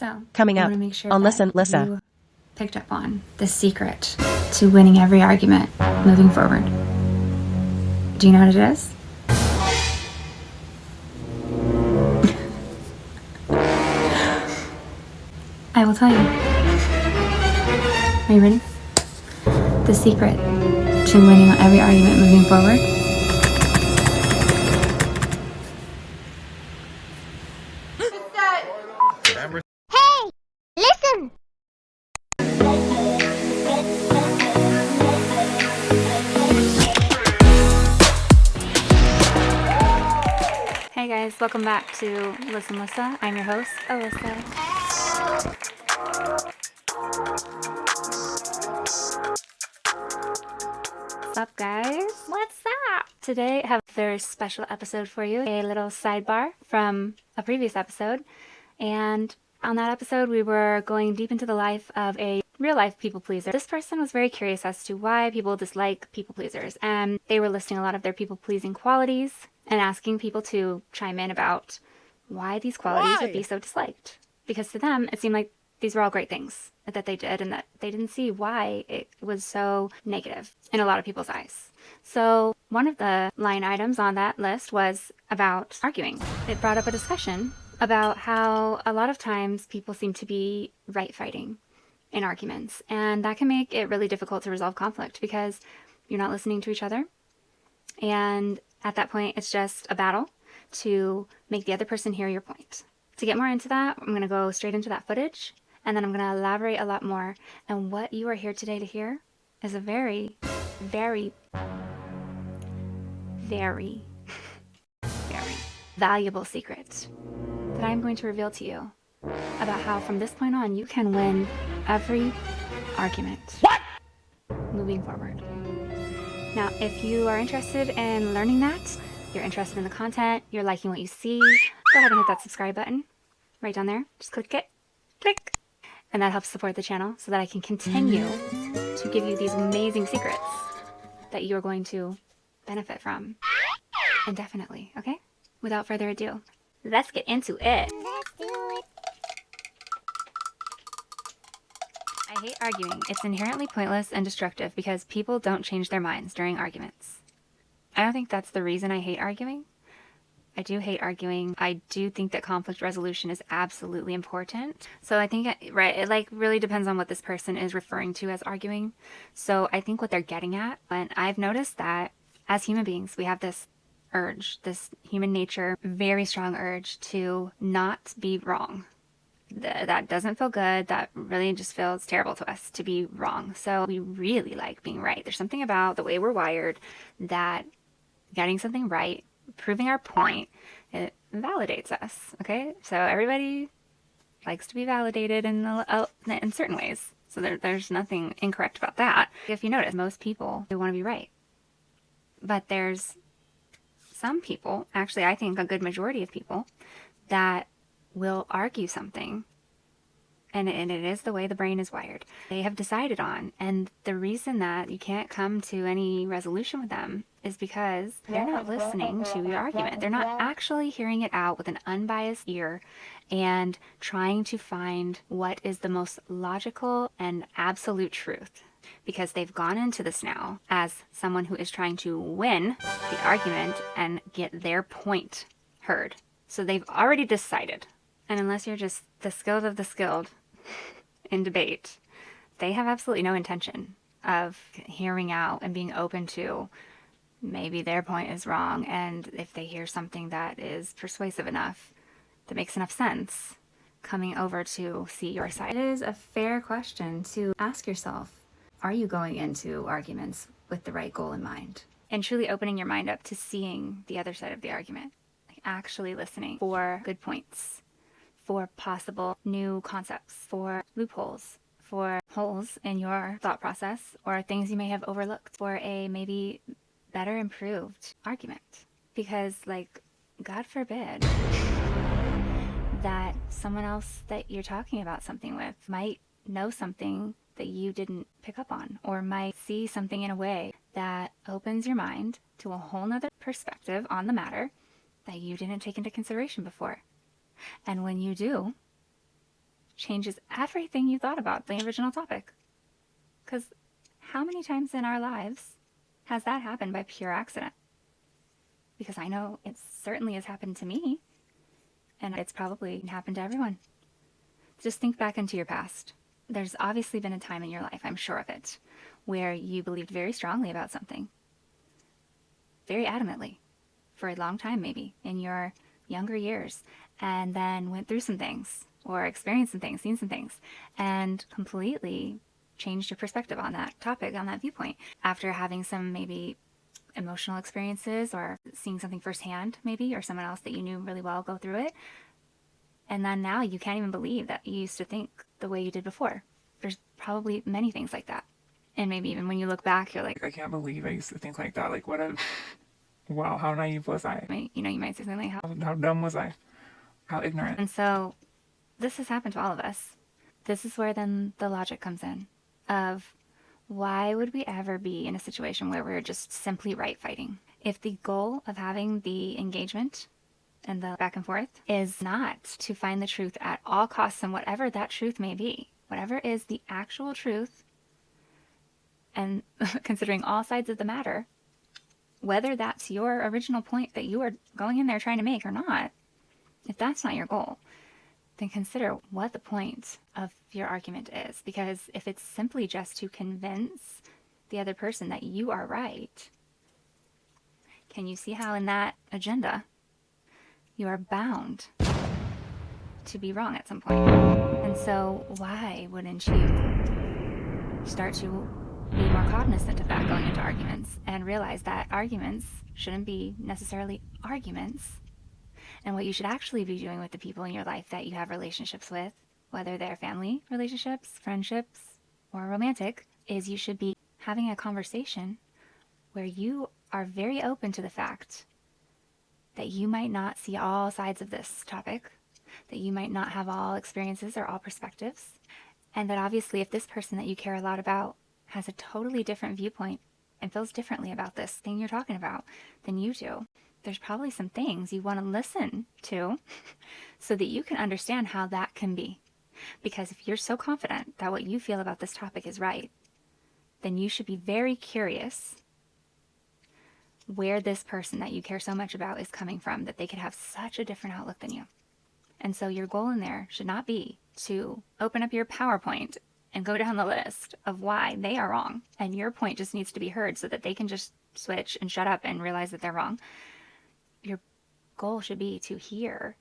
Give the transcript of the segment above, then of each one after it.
So, Coming I up want to make sure on that Lyssa. you picked up on the secret to winning every argument moving forward. Do you know what it is? I will tell you. Are you ready? The secret to winning every argument moving forward Hey, listen! Hey guys, welcome back to Listen Lyssa. I'm your host, Alyssa. What's up, guys? What's up? Today I have a very special episode for you, a little sidebar from a previous episode. And on that episode, we were going deep into the life of a real-life people pleaser. This person was very curious as to why people dislike people pleasers, and they were listing a lot of their people-pleasing qualities and asking people to chime in about why these qualities would be so disliked. Because to them, it seemed like these were all great things that they did and that they didn't see why it was so negative in a lot of people's eyes. So one of the line items on that list was about arguing. It brought up a discussion about how a lot of times people seem to be right fighting in arguments, and that can make it really difficult to resolve conflict because you're not listening to each other, and at that point it's just a battle to make the other person hear your point. To get more into that, I'm going to go straight into that footage, and then I'm going to elaborate a lot more, and what you are here today to hear is a very, very, very, very valuable secret that I'm going to reveal to you about how from this point on you can win every argument moving forward. Now, if you are interested in learning that, you're interested in the content, you're liking what you see, go ahead and hit that subscribe button right down there. Just click it, click, and that helps support the channel so that I can continue to give you these amazing secrets that you are going to benefit from indefinitely, okay? Without further ado, let's get into it. Let's do it. I hate arguing. It's inherently pointless and destructive because people don't change their minds during arguments. I don't think that's the reason I hate arguing. I do hate arguing. I do think that conflict resolution is absolutely important. So I think, right, it like really depends on what this person is referring to as arguing. So I think what they're getting at, and I've noticed that as human beings, we have this urge, this human nature, very strong urge to not be wrong. That doesn't feel good. That really just feels terrible to us to be wrong. So we really like being right. There's something about the way we're wired that getting something right, proving our point, it validates us. Okay, so everybody likes to be validated in certain ways. So there's nothing incorrect about that. If you notice, most people, they want to be right. But there's some people, actually I think a good majority of people, that will argue something, and it is the way the brain is wired. They have decided on, and the reason that you can't come to any resolution with them is because they're not listening to your argument. They're not actually hearing it out with an unbiased ear and trying to find what is the most logical and absolute truth, because they've gone into this now as someone who is trying to win the argument and get their point heard. So they've already decided. And unless you're just the skilled of the skilled in debate, they have absolutely no intention of hearing out and being open to maybe their point is wrong. And if they hear something that is persuasive enough, that makes enough sense, coming over to see your side. It is a fair question to ask yourself, are you going into arguments with the right goal in mind? And truly opening your mind up to seeing the other side of the argument, like actually listening for good points, for possible new concepts, for loopholes, for holes in your thought process, or things you may have overlooked, for a maybe better improved argument. Because, like, God forbid that someone else that you're talking about something with might know something that you didn't pick up on, or might see something in a way that opens your mind to a whole nother perspective on the matter that you didn't take into consideration before. And when you do, changes everything you thought about the original topic. Because how many times in our lives has that happened by pure accident? Because I know it certainly has happened to me, and it's probably happened to everyone. Just think back into your past. There's obviously been a time in your life, I'm sure of it, where you believed very strongly about something. Very adamantly. For a long time, maybe, in your younger years. And then went through some things, or experienced some things, seen some things, and completely changed your perspective on that topic, on that viewpoint. After having some maybe emotional experiences, or seeing something firsthand, maybe, or someone else that you knew really well go through it. And then now you can't even believe that you used to think the way you did before. There's probably many things like that. And maybe even when you look back, you're like, I can't believe I used to think like that. Like, what a... Wow, how naive was I? you know, you might say something like, How dumb was I? How ignorant. And so this has happened to all of us. This is where then the logic comes in of why would we ever be in a situation where we're just simply right fighting? If the goal of having the engagement and the back and forth is not to find the truth at all costs, and whatever that truth may be, whatever is the actual truth, and considering all sides of the matter, whether that's your original point that you are going in there trying to make or not, if that's not your goal, then consider what the point of your argument is. Because if it's simply just to convince the other person that you are right, can you see how in that agenda you are bound to be wrong at some point? And so why wouldn't you start to be more cognizant of that going into arguments and realize that arguments shouldn't be necessarily arguments? And what you should actually be doing with the people in your life that you have relationships with, whether they're family relationships, friendships, or romantic, is you should be having a conversation where you are very open to the fact that you might not see all sides of this topic, that you might not have all experiences or all perspectives, and that obviously if this person that you care a lot about has a totally different viewpoint and feels differently about this thing you're talking about than you do, there's probably some things you want to listen to so that you can understand how that can be. Because if you're so confident that what you feel about this topic is right, then you should be very curious where this person that you care so much about is coming from, that they could have such a different outlook than you. And so your goal in there should not be to open up your PowerPoint and go down the list of why they are wrong. And your point just needs to be heard so that they can just switch and shut up and realize that they're wrong. Your goal should be to hear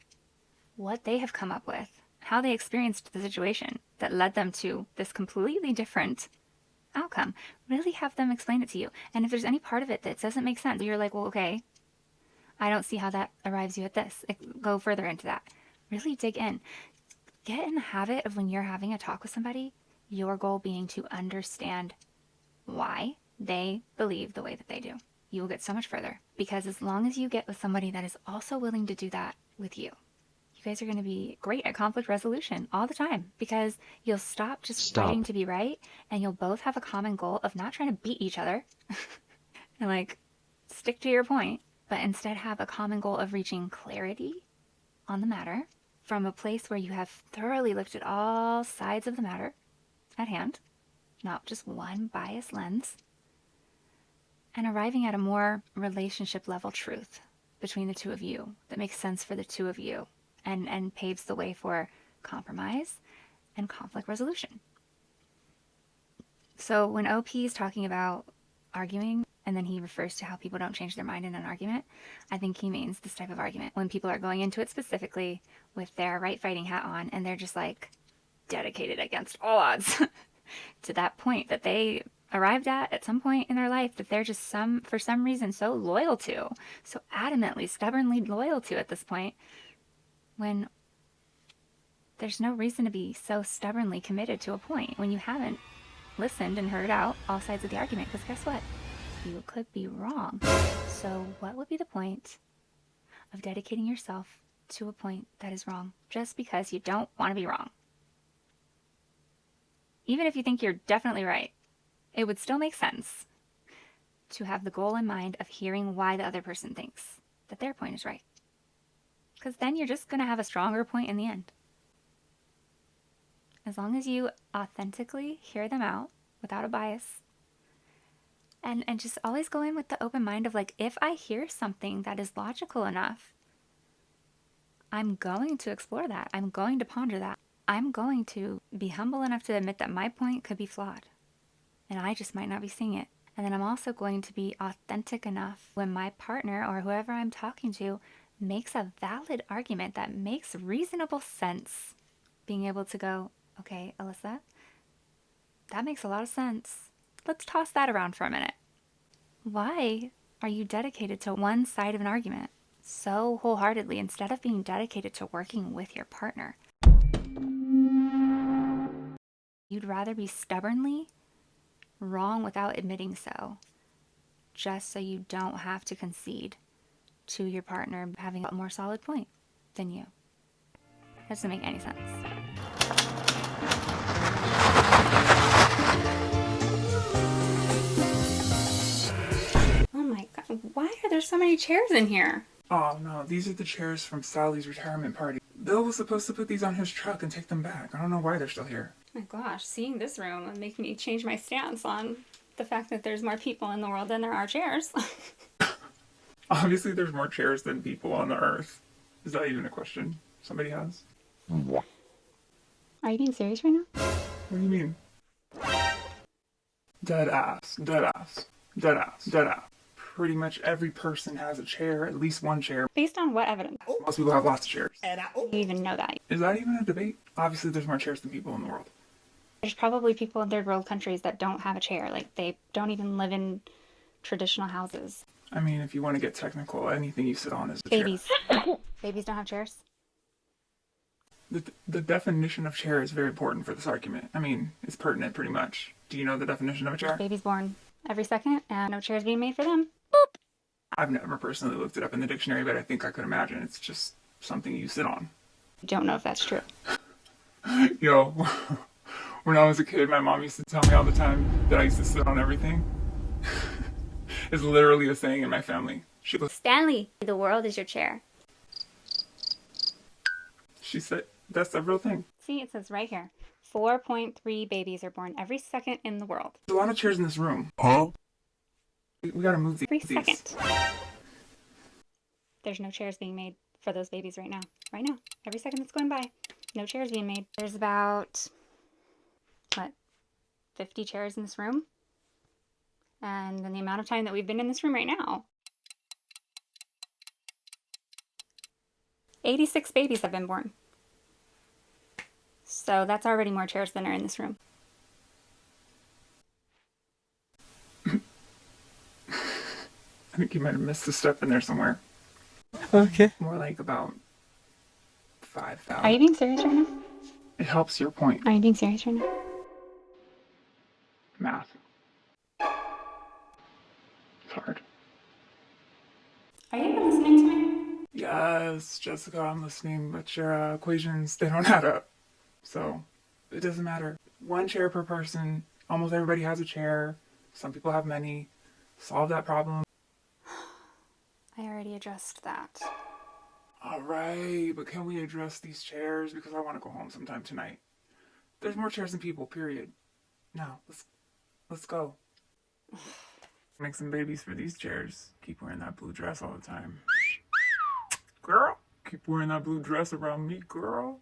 what they have come up with, how they experienced the situation that led them to this completely different outcome. Really have them explain it to you. And if there's any part of it that doesn't make sense, you're like, well, okay, I don't see how that arrives you at this. Go further into that. Really dig in. Get in the habit of when you're having a talk with somebody, your goal being to understand why they believe the way that they do. You will get so much further, because as long as you get with somebody that is also willing to do that with you, you guys are going to be great at conflict resolution all the time, because you'll stop fighting to be right, and you'll both have a common goal of not trying to beat each other and like stick to your point, but instead have a common goal of reaching clarity on the matter from a place where you have thoroughly looked at all sides of the matter at hand, not just one biased lens, and arriving at a more relationship level truth between the two of you that makes sense for the two of you and paves the way for compromise and conflict resolution. So when OP is talking about arguing, and then he refers to how people don't change their mind in an argument, I think he means this type of argument when people are going into it specifically with their right fighting hat on, and they're just like dedicated against all odds to that point that they arrived at some point in their life, that they're just for some reason so loyal to, so adamantly, stubbornly loyal to at this point, when there's no reason to be so stubbornly committed to a point when you haven't listened and heard out all sides of the argument. Because guess what? You could be wrong. So what would be the point of dedicating yourself to a point that is wrong just because you don't want to be wrong? Even if you think you're definitely right, it would still make sense to have the goal in mind of hearing why the other person thinks that their point is right. Because then you're just going to have a stronger point in the end. As long as you authentically hear them out without a bias. And just always go in with the open mind of like, if I hear something that is logical enough, I'm going to explore that. I'm going to ponder that. I'm going to be humble enough to admit that my point could be flawed. And I just might not be seeing it. And then I'm also going to be authentic enough when my partner or whoever I'm talking to makes a valid argument that makes reasonable sense. Being able to go, okay, Alyssa, that makes a lot of sense. Let's toss that around for a minute. Why are you dedicated to one side of an argument so wholeheartedly instead of being dedicated to working with your partner? You'd rather be stubbornly wrong without admitting so, just so you don't have to concede to your partner having a more solid point than you. That doesn't make any sense. Oh my god, why are there so many chairs in here? Oh no, these are the chairs from Sally's retirement party. Bill was supposed to put these on his truck and take them back. I don't know why they're still here. Oh my gosh, seeing this room would make me change my stance on the fact that there's more people in the world than there are chairs. Obviously there's more chairs than people on the earth. Is that even a question somebody has? Are you being serious right now? What do you mean? Dead ass, dead ass, dead ass, dead ass. Pretty much every person has a chair, at least one chair. Based on what evidence? Most people have lots of chairs. You even know that. Is that even a debate? Obviously there's more chairs than people in the world. There's probably people in third world countries that don't have a chair. Like, they don't even live in traditional houses. I mean, if you want to get technical, anything you sit on is a Babies. chair. Babies don't have chairs? The definition of chair is very important for this argument. I mean, it's pertinent pretty much. Do you know the definition of a chair? Babies born every second and no chairs being made for them. I've never personally looked it up in the dictionary, but I think I could imagine it's just something you sit on. Don't know if that's true. Yo, when I was a kid, my mom used to tell me all the time that I used to sit on everything. It's literally a saying in my family. Stanley, the world is your chair. She said, that's a real thing. See, it says right here. 4.3 babies are born every second in the world. There's a lot of chairs in this room. Huh? We gotta move Every these. second. There's no chairs being made for those babies right now. Right now. Every second that's going by. No chairs being made. There's about, 50 chairs in this room? And then the amount of time that we've been in this room right now. 86 babies have been born. So that's already more chairs than are in this room. I think you might have missed a step in there somewhere. Okay. More like about 5,000. Are you being serious right now? It helps your point. Are you being serious right now? Math. It's hard. Are you even listening to me? Yes, Jessica, I'm listening, but your equations, they don't add up. So, it doesn't matter. One chair per person. Almost everybody has a chair. Some people have many. Solve that problem. I already addressed that. Alright, but can we address these chairs? Because I want to go home sometime tonight. There's more chairs than people, period. Now, let's go. Make some babies for these chairs. Keep wearing that blue dress all the time. Girl, keep wearing that blue dress around me, girl.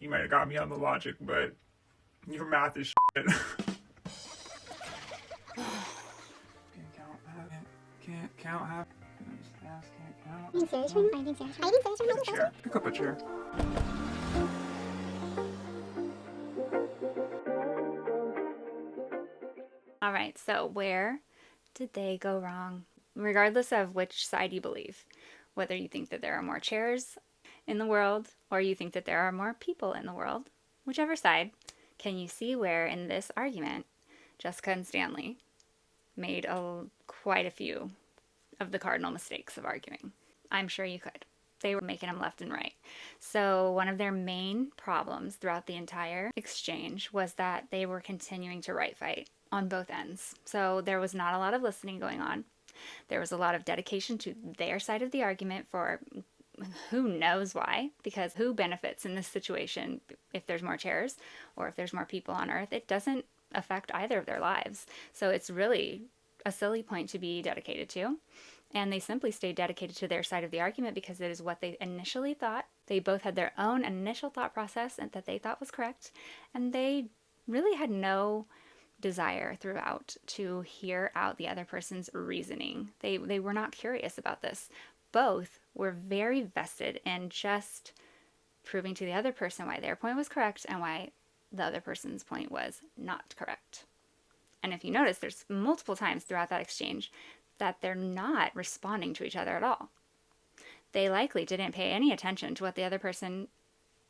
You might have got me on the logic, but your math is shit. Can't count half. Can't count. Are you serious right now? Are you being serious right now? Are you being serious right now? Chair. Pick up a chair. All right, so where did they go wrong? Regardless of which side you believe, whether you think that there are more chairs in the world or you think that there are more people in the world, whichever side, can you see where in this argument Jessica and Stanley made quite a few of the cardinal mistakes of arguing? I'm sure you could. They were making them left and right. So one of their main problems throughout the entire exchange was that they were continuing to right fight on both ends. So there was not a lot of listening going on. There was a lot of dedication to their side of the argument for who knows why, because who benefits in this situation if there's more chairs or if there's more people on Earth? It doesn't affect either of their lives. So it's really a silly point to be dedicated to. And they simply stayed dedicated to their side of the argument because it is what they initially thought. They both had their own initial thought process and that they thought was correct. And they really had no desire throughout to hear out the other person's reasoning. They were not curious about this. Both were very vested in just proving to the other person why their point was correct and why the other person's point was not correct. And if you notice, there's multiple times throughout that exchange that they're not responding to each other at all. They likely didn't pay any attention to what the other person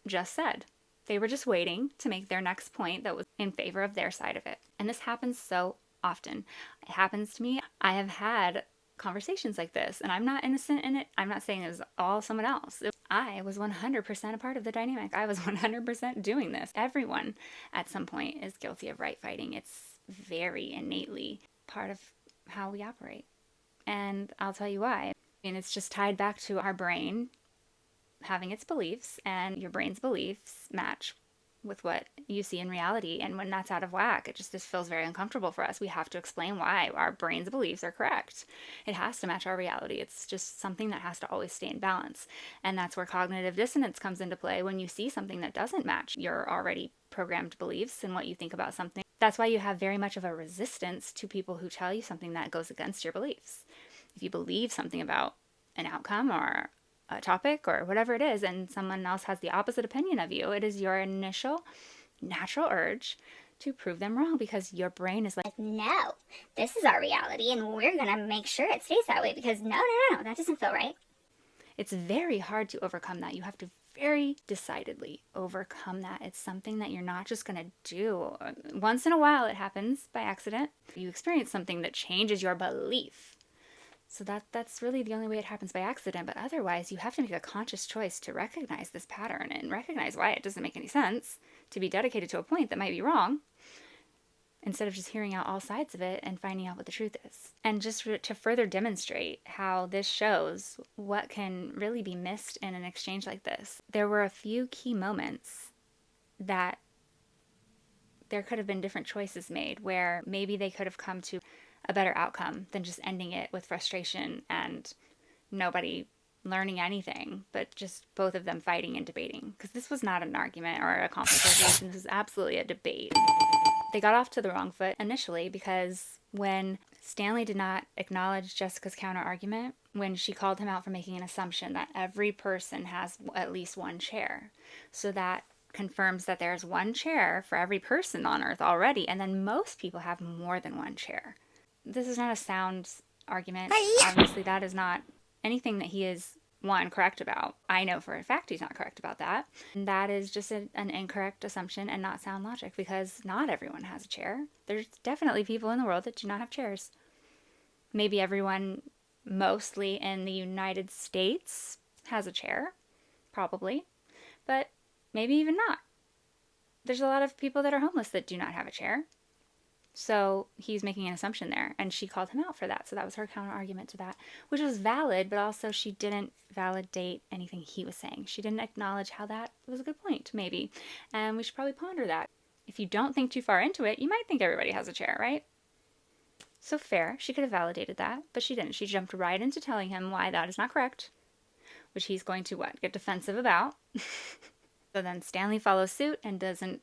just said. They were just waiting to make their next point that was in favor of their side of it. And this happens so often. It happens to me. I have had conversations like this, and I'm not innocent in it. I'm not saying it was all someone else. I was 100% a part of the dynamic. I was 100% doing this. Everyone at some point is guilty of right fighting. It's very innately part of how we operate. And I'll tell you why. And it's just tied back to our brain having its beliefs, and your brain's beliefs match with what you see in reality. And when that's out of whack, it just feels very uncomfortable for us. We have to explain why our brain's beliefs are correct. It has to match our reality. It's just something that has to always stay in balance. And that's where cognitive dissonance comes into play, when you see something that doesn't match your already programmed beliefs and what you think about something. That's why you have very much of a resistance to people who tell you something that goes against your beliefs. If you believe something about an outcome or a topic or whatever it is, and someone else has the opposite opinion of you, it is your initial natural urge to prove them wrong, because your brain is like, No, this is our reality, and we're gonna make sure it stays that way because no, that doesn't feel right. it's very hard to overcome that. You have to very decidedly overcome that. It's something that you're not just going to do. Once in a while it happens by accident. You experience something that changes your belief. So that's really the only way it happens by accident. But otherwise, you have to make a conscious choice to recognize this pattern and recognize why it doesn't make any sense to be dedicated to a point that might be wrong, instead of just hearing out all sides of it and finding out what the truth is. And just to further demonstrate how this shows what can really be missed in an exchange like this, there were a few key moments that there could have been different choices made, where maybe they could have come to a better outcome than just ending it with frustration and nobody learning anything, but just both of them fighting and debating. Because this was not an argument or a conflict resolution. This was absolutely a debate. They got off to the wrong foot initially, because when Stanley did not acknowledge Jessica's counter-argument, when she called him out for making an assumption that every person has at least one chair, so that confirms that there's one chair for every person on Earth already, and then most people have more than one chair. This is not a sound argument. Obviously, that is not anything that he is, one, correct about. I know for a fact he's not correct about that. And that is just an incorrect assumption and not sound logic, because not everyone has a chair. There's definitely people in the world that do not have chairs. Maybe everyone, mostly in the United States, has a chair. Probably. But maybe even not. There's a lot of people that are homeless that do not have a chair. So he's making an assumption there, and she called him out for that. So that was her counter argument to that, which was valid, but also she didn't validate anything he was saying. She didn't acknowledge how that was a good point, maybe. And we should probably ponder that. If you don't think too far into it, you might think everybody has a chair, right? So fair, she could have validated that, but she didn't. She jumped right into telling him why that is not correct, which he's going to, get defensive about. So then Stanley follows suit and doesn't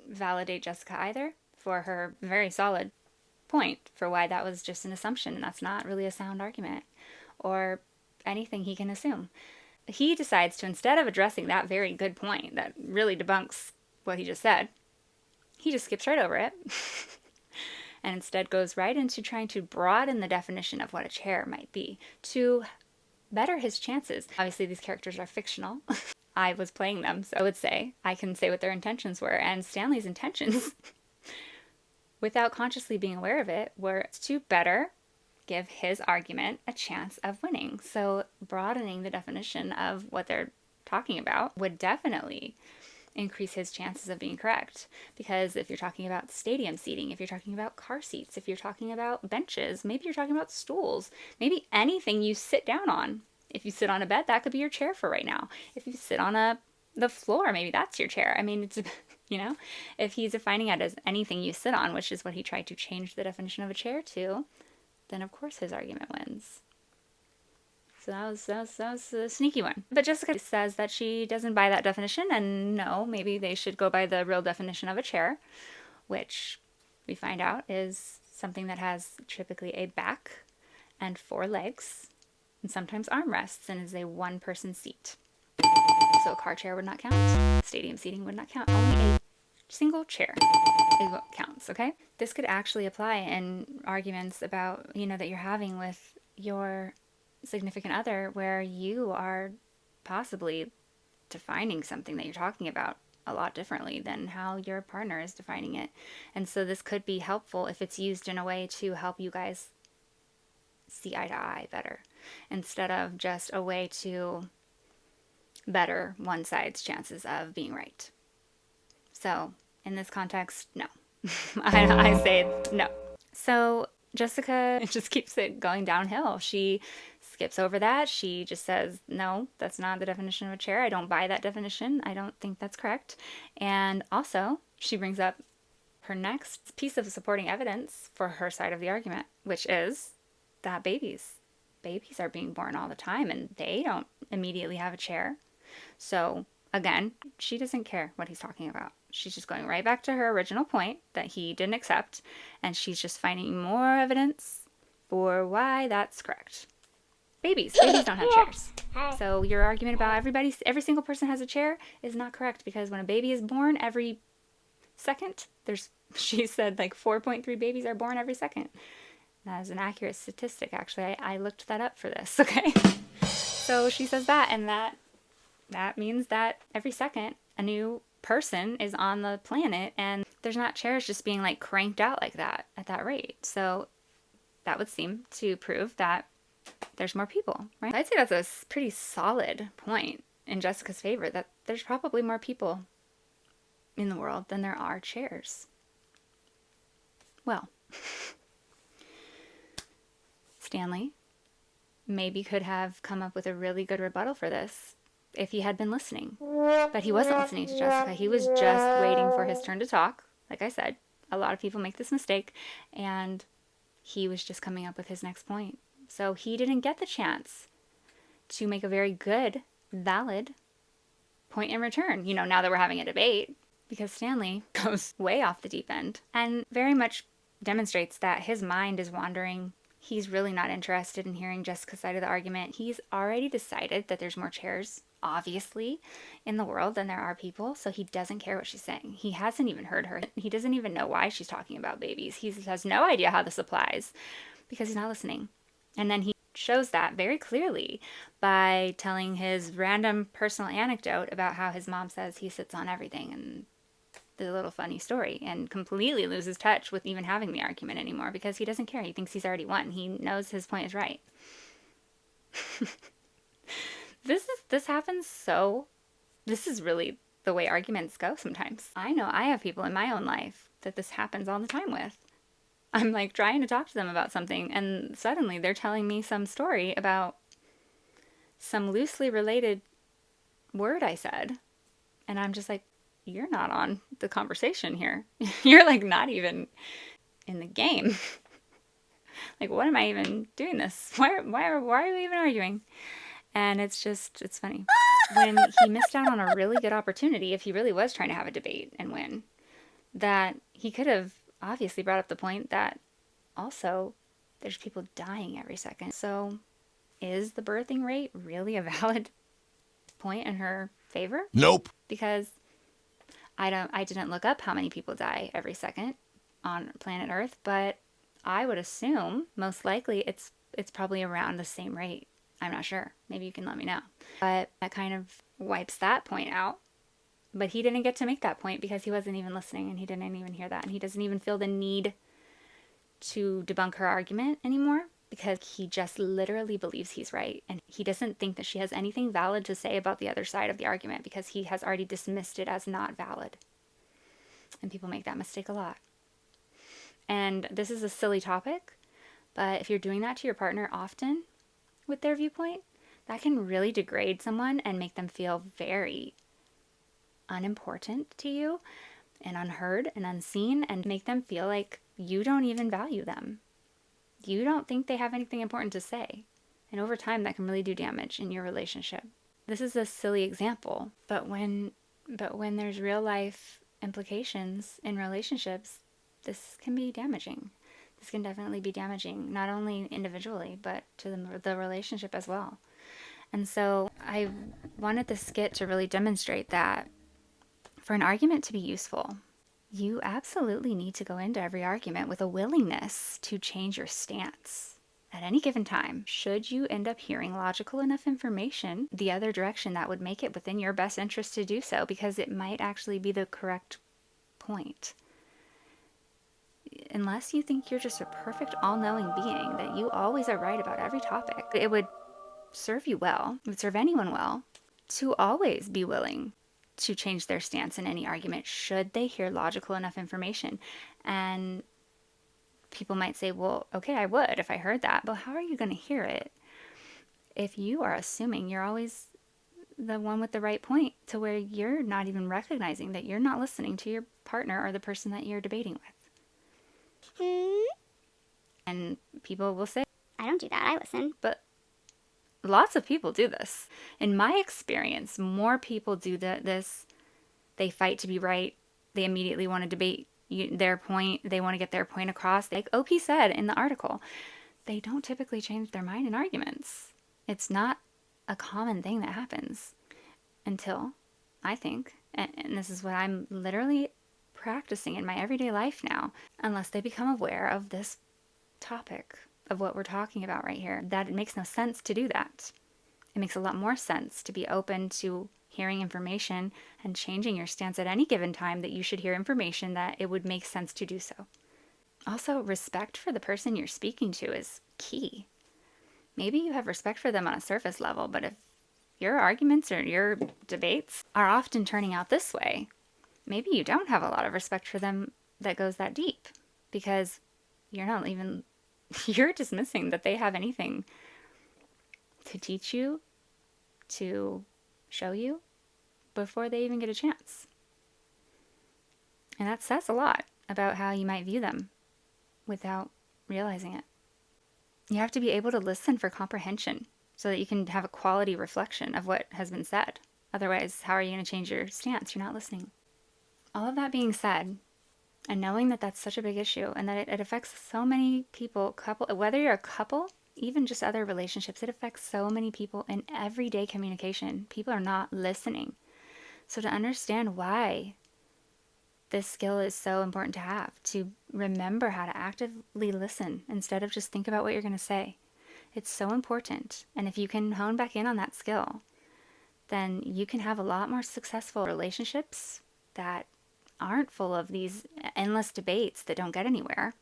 validate Jessica either, for her very solid point for why that was just an assumption and that's not really a sound argument or anything he can assume. He decides to, instead of addressing that very good point that really debunks what he just said, he just skips right over it and instead goes right into trying to broaden the definition of what a chair might be to better his chances. Obviously, these characters are fictional. I was playing them, so I would say I can say what their intentions were, and Stanley's intentions without consciously being aware of it, were to better give his argument a chance of winning. So broadening the definition of what they're talking about would definitely increase his chances of being correct. Because if you're talking about stadium seating, if you're talking about car seats, if you're talking about benches, maybe you're talking about stools, maybe anything you sit down on. If you sit on a bed, that could be your chair for right now. If you sit on the floor, maybe that's your chair. I mean, it's, if he's defining it as anything you sit on, which is what he tried to change the definition of a chair to, then of course his argument wins. So that was a sneaky one. But Jessica says that she doesn't buy that definition, and no, maybe they should go by the real definition of a chair, which we find out is something that has typically a back and 4 legs, and sometimes armrests, and is a one-person seat. So a car chair would not count. Stadium seating would not count. Only a single chair is what counts, okay? This could actually apply in arguments about, that you're having with your significant other, where you are possibly defining something that you're talking about a lot differently than how your partner is defining it. And so this could be helpful if it's used in a way to help you guys see eye to eye better, instead of just a way to better one side's chances of being right. So in this context, no. I say no. So Jessica just keeps it going downhill. She skips over that. She just says, no, that's not the definition of a chair. I don't buy that definition. I don't think that's correct. And also, she brings up her next piece of supporting evidence for her side of the argument, which is that babies are being born all the time, and they don't immediately have a chair. So again, she doesn't care what he's talking about. She's just going right back to her original point that he didn't accept, and she's just finding more evidence for why that's correct. Babies don't have chairs. So your argument about every single person has a chair is not correct, because when a baby is born every second, she said like 4.3 babies are born every second. That is an accurate statistic, actually. I looked that up for this, okay? So she says that, and that means that every second a new person is on the planet, and there's not chairs just being like cranked out like that at that rate. So that would seem to prove that there's more people, right? I'd say that's a pretty solid point in Jessica's favor, that there's probably more people in the world than there are chairs. Well, Stanley maybe could have come up with a really good rebuttal for this if he had been listening. But he wasn't listening to Jessica. He was just waiting for his turn to talk. Like I said, a lot of people make this mistake, and he was just coming up with his next point. So he didn't get the chance to make a very good, valid point in return, now that we're having a debate, because Stanley goes way off the deep end and very much demonstrates that his mind is wandering. He's really not interested in hearing Jessica's side of the argument. He's already decided that there's more chairs, obviously, in the world than there are people, so he doesn't care what she's saying. He hasn't even heard her. He doesn't even know why she's talking about babies. He has no idea how this applies because he's not listening. And then he shows that very clearly by telling his random personal anecdote about how his mom says he sits on everything, and the little funny story, and completely loses touch with even having the argument anymore because he doesn't care. He thinks he's already won. He knows his point is right. This happens this is really the way arguments go sometimes. I know I have people in my own life that this happens all the time with. I'm like trying to talk to them about something, and suddenly they're telling me some story about some loosely related word I said, and I'm just like, you're not on the conversation here. You're like not even in the game. Like, what am I even doing this? Why are we even arguing? And it's funny. When he missed out on a really good opportunity, if he really was trying to have a debate and win, that he could have obviously brought up the point that also there's people dying every second. So is the birthing rate really a valid point in her favor? Nope. Because I didn't look up how many people die every second on planet Earth, but I would assume most likely it's probably around the same rate. I'm not sure. Maybe you can let me know. But that kind of wipes that point out. But he didn't get to make that point because he wasn't even listening, and he didn't even hear that. And he doesn't even feel the need to debunk her argument anymore because he just literally believes he's right. And he doesn't think that she has anything valid to say about the other side of the argument because he has already dismissed it as not valid. And people make that mistake a lot. And this is a silly topic, but if you're doing that to your partner often with their viewpoint, that can really degrade someone and make them feel very unimportant to you and unheard and unseen, and make them feel like you don't even value them. You don't think they have anything important to say. And over time, that can really do damage in your relationship. This is a silly example, but when there's real life implications in relationships, this can be damaging. This can definitely be damaging, not only individually, but to the relationship as well. And so I wanted this skit to really demonstrate that for an argument to be useful, you absolutely need to go into every argument with a willingness to change your stance at any given time. Should you end up hearing logical enough information the other direction, that would make it within your best interest to do so, because it might actually be the correct point. Unless you think you're just a perfect all-knowing being, that you always are right about every topic, it would serve you well, it would serve anyone well, to always be willing to change their stance in any argument should they hear logical enough information. And people might say, well, okay, I would if I heard that, but how are you going to hear it if you are assuming you're always the one with the right point, to where you're not even recognizing that you're not listening to your partner or the person that you're debating with? And people will say, I don't do that, I listen. but lots of people do this. In my experience, more people do this. They fight to be right. They immediately want to debate their point. They want to get their point across. Like OP said in the article, they don't typically change their mind in arguments. It's not a common thing that happens until, I think, and this is what I'm literally practicing in my everyday life now, unless they become aware of this topic of what we're talking about right here, that it makes no sense to do that. It makes a lot more sense to be open to hearing information and changing your stance at any given time that you should hear information that it would make sense to do so. Also, respect for the person you're speaking to is key. Maybe you have respect for them on a surface level, but if your arguments or your debates are often turning out this way, maybe you don't have a lot of respect for them that goes that deep, because you're dismissing that they have anything to teach you, to show you, before they even get a chance. And that says a lot about how you might view them without realizing it. You have to be able to listen for comprehension so that you can have a quality reflection of what has been said. Otherwise, how are you going to change your stance? You're not listening. All of that being said, and knowing that that's such a big issue and that it affects so many people, whether you're a couple, even just other relationships, it affects so many people in everyday communication. People are not listening. So to understand why this skill is so important to have, to remember how to actively listen instead of just think about what you're going to say. It's so important. And if you can hone back in on that skill, then you can have a lot more successful relationships that aren't full of these endless debates that don't get anywhere,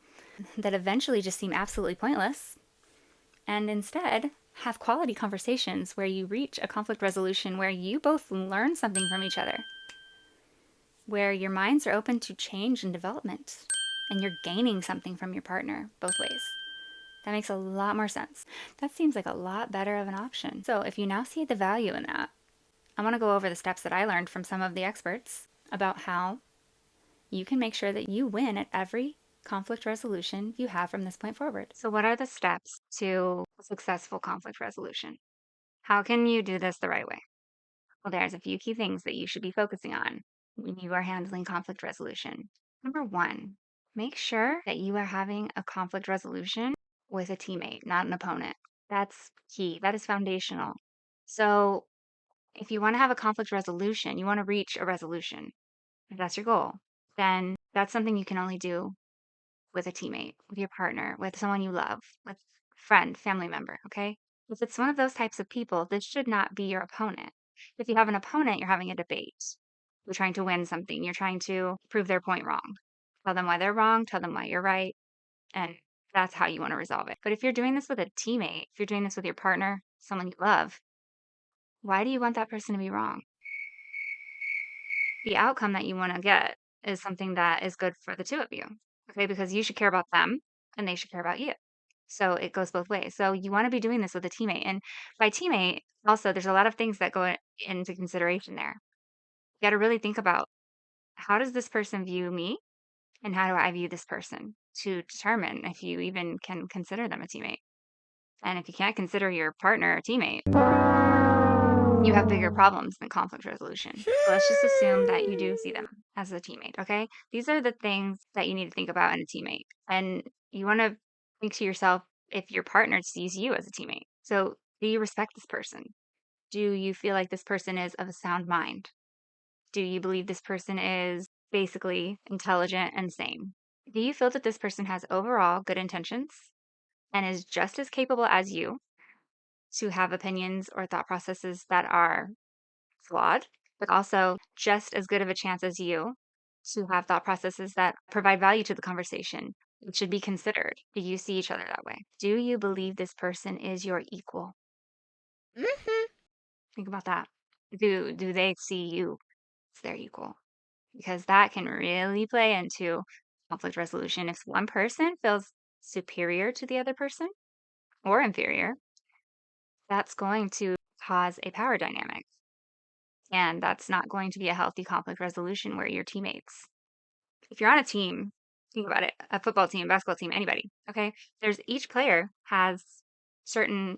that eventually just seem absolutely pointless, and instead have quality conversations where you reach a conflict resolution where you both learn something from each other, where your minds are open to change and development, and you're gaining something from your partner both ways. That makes a lot more sense. That seems like a lot better of an option. So if you now see the value in that, I want to go over the steps that I learned from some of the experts about how you can make sure that you win at every conflict resolution you have from this point forward. So what are the steps to a successful conflict resolution? How can you do this the right way? Well, there's a few key things that you should be focusing on when you are handling conflict resolution. Number one, make sure that you are having a conflict resolution with a teammate, not an opponent. That's key. That is foundational. So if you want to have a conflict resolution, you want to reach a resolution, if that's your goal, then that's something you can only do with a teammate, with your partner, with someone you love, with friend, family member, okay? If it's one of those types of people, this should not be your opponent. If you have an opponent, you're having a debate. You're trying to win something. You're trying to prove their point wrong. Tell them why they're wrong, tell them why you're right, and that's how you want to resolve it. But if you're doing this with a teammate, if you're doing this with your partner, someone you love, why do you want that person to be wrong? The outcome that you want to get is something that is good for the two of you, okay? Because you should care about them and they should care about you. So it goes both ways. So you want to be doing this with a teammate. And by teammate, also, there's a lot of things that go into consideration there. You got to really think about, how does this person view me? And how do I view this person, to determine if you even can consider them a teammate. And if you can't consider your partner a teammate, you have bigger problems than conflict resolution. So let's just assume that you do see them as a teammate, okay? These are the things that you need to think about in a teammate. And you want to think to yourself, if your partner sees you as a teammate. So do you respect this person? Do you feel like this person is of a sound mind? Do you believe this person is basically intelligent and sane? Do you feel that this person has overall good intentions and is just as capable as you to have opinions or thought processes that are flawed, but also just as good of a chance as you to have thought processes that provide value to the conversation? It should be considered. Do you see each other that way? Do you believe this person is your equal? Think about that. Do they see you as their equal? Because that can really play into conflict resolution. If one person feels superior to the other person or inferior, that's going to cause a power dynamic. And that's not going to be a healthy conflict resolution where you're teammates. If you're on a team, think about it, a football team, basketball team, anybody, okay? There's each player has certain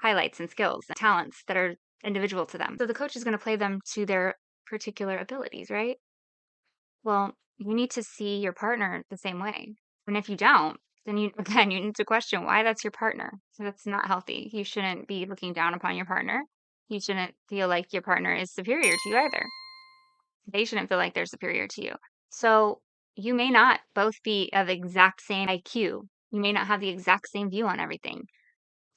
highlights and skills and talents that are individual to them. So the coach is going to play them to their particular abilities, right? Well, you need to see your partner the same way. And if you don't, then you again you need to question why that's your partner. So that's not healthy. You shouldn't be looking down upon your partner. You shouldn't feel like your partner is superior to you either. They shouldn't feel like they're superior to you. So you may not both be of exact same IQ. You may not have the exact same view on everything.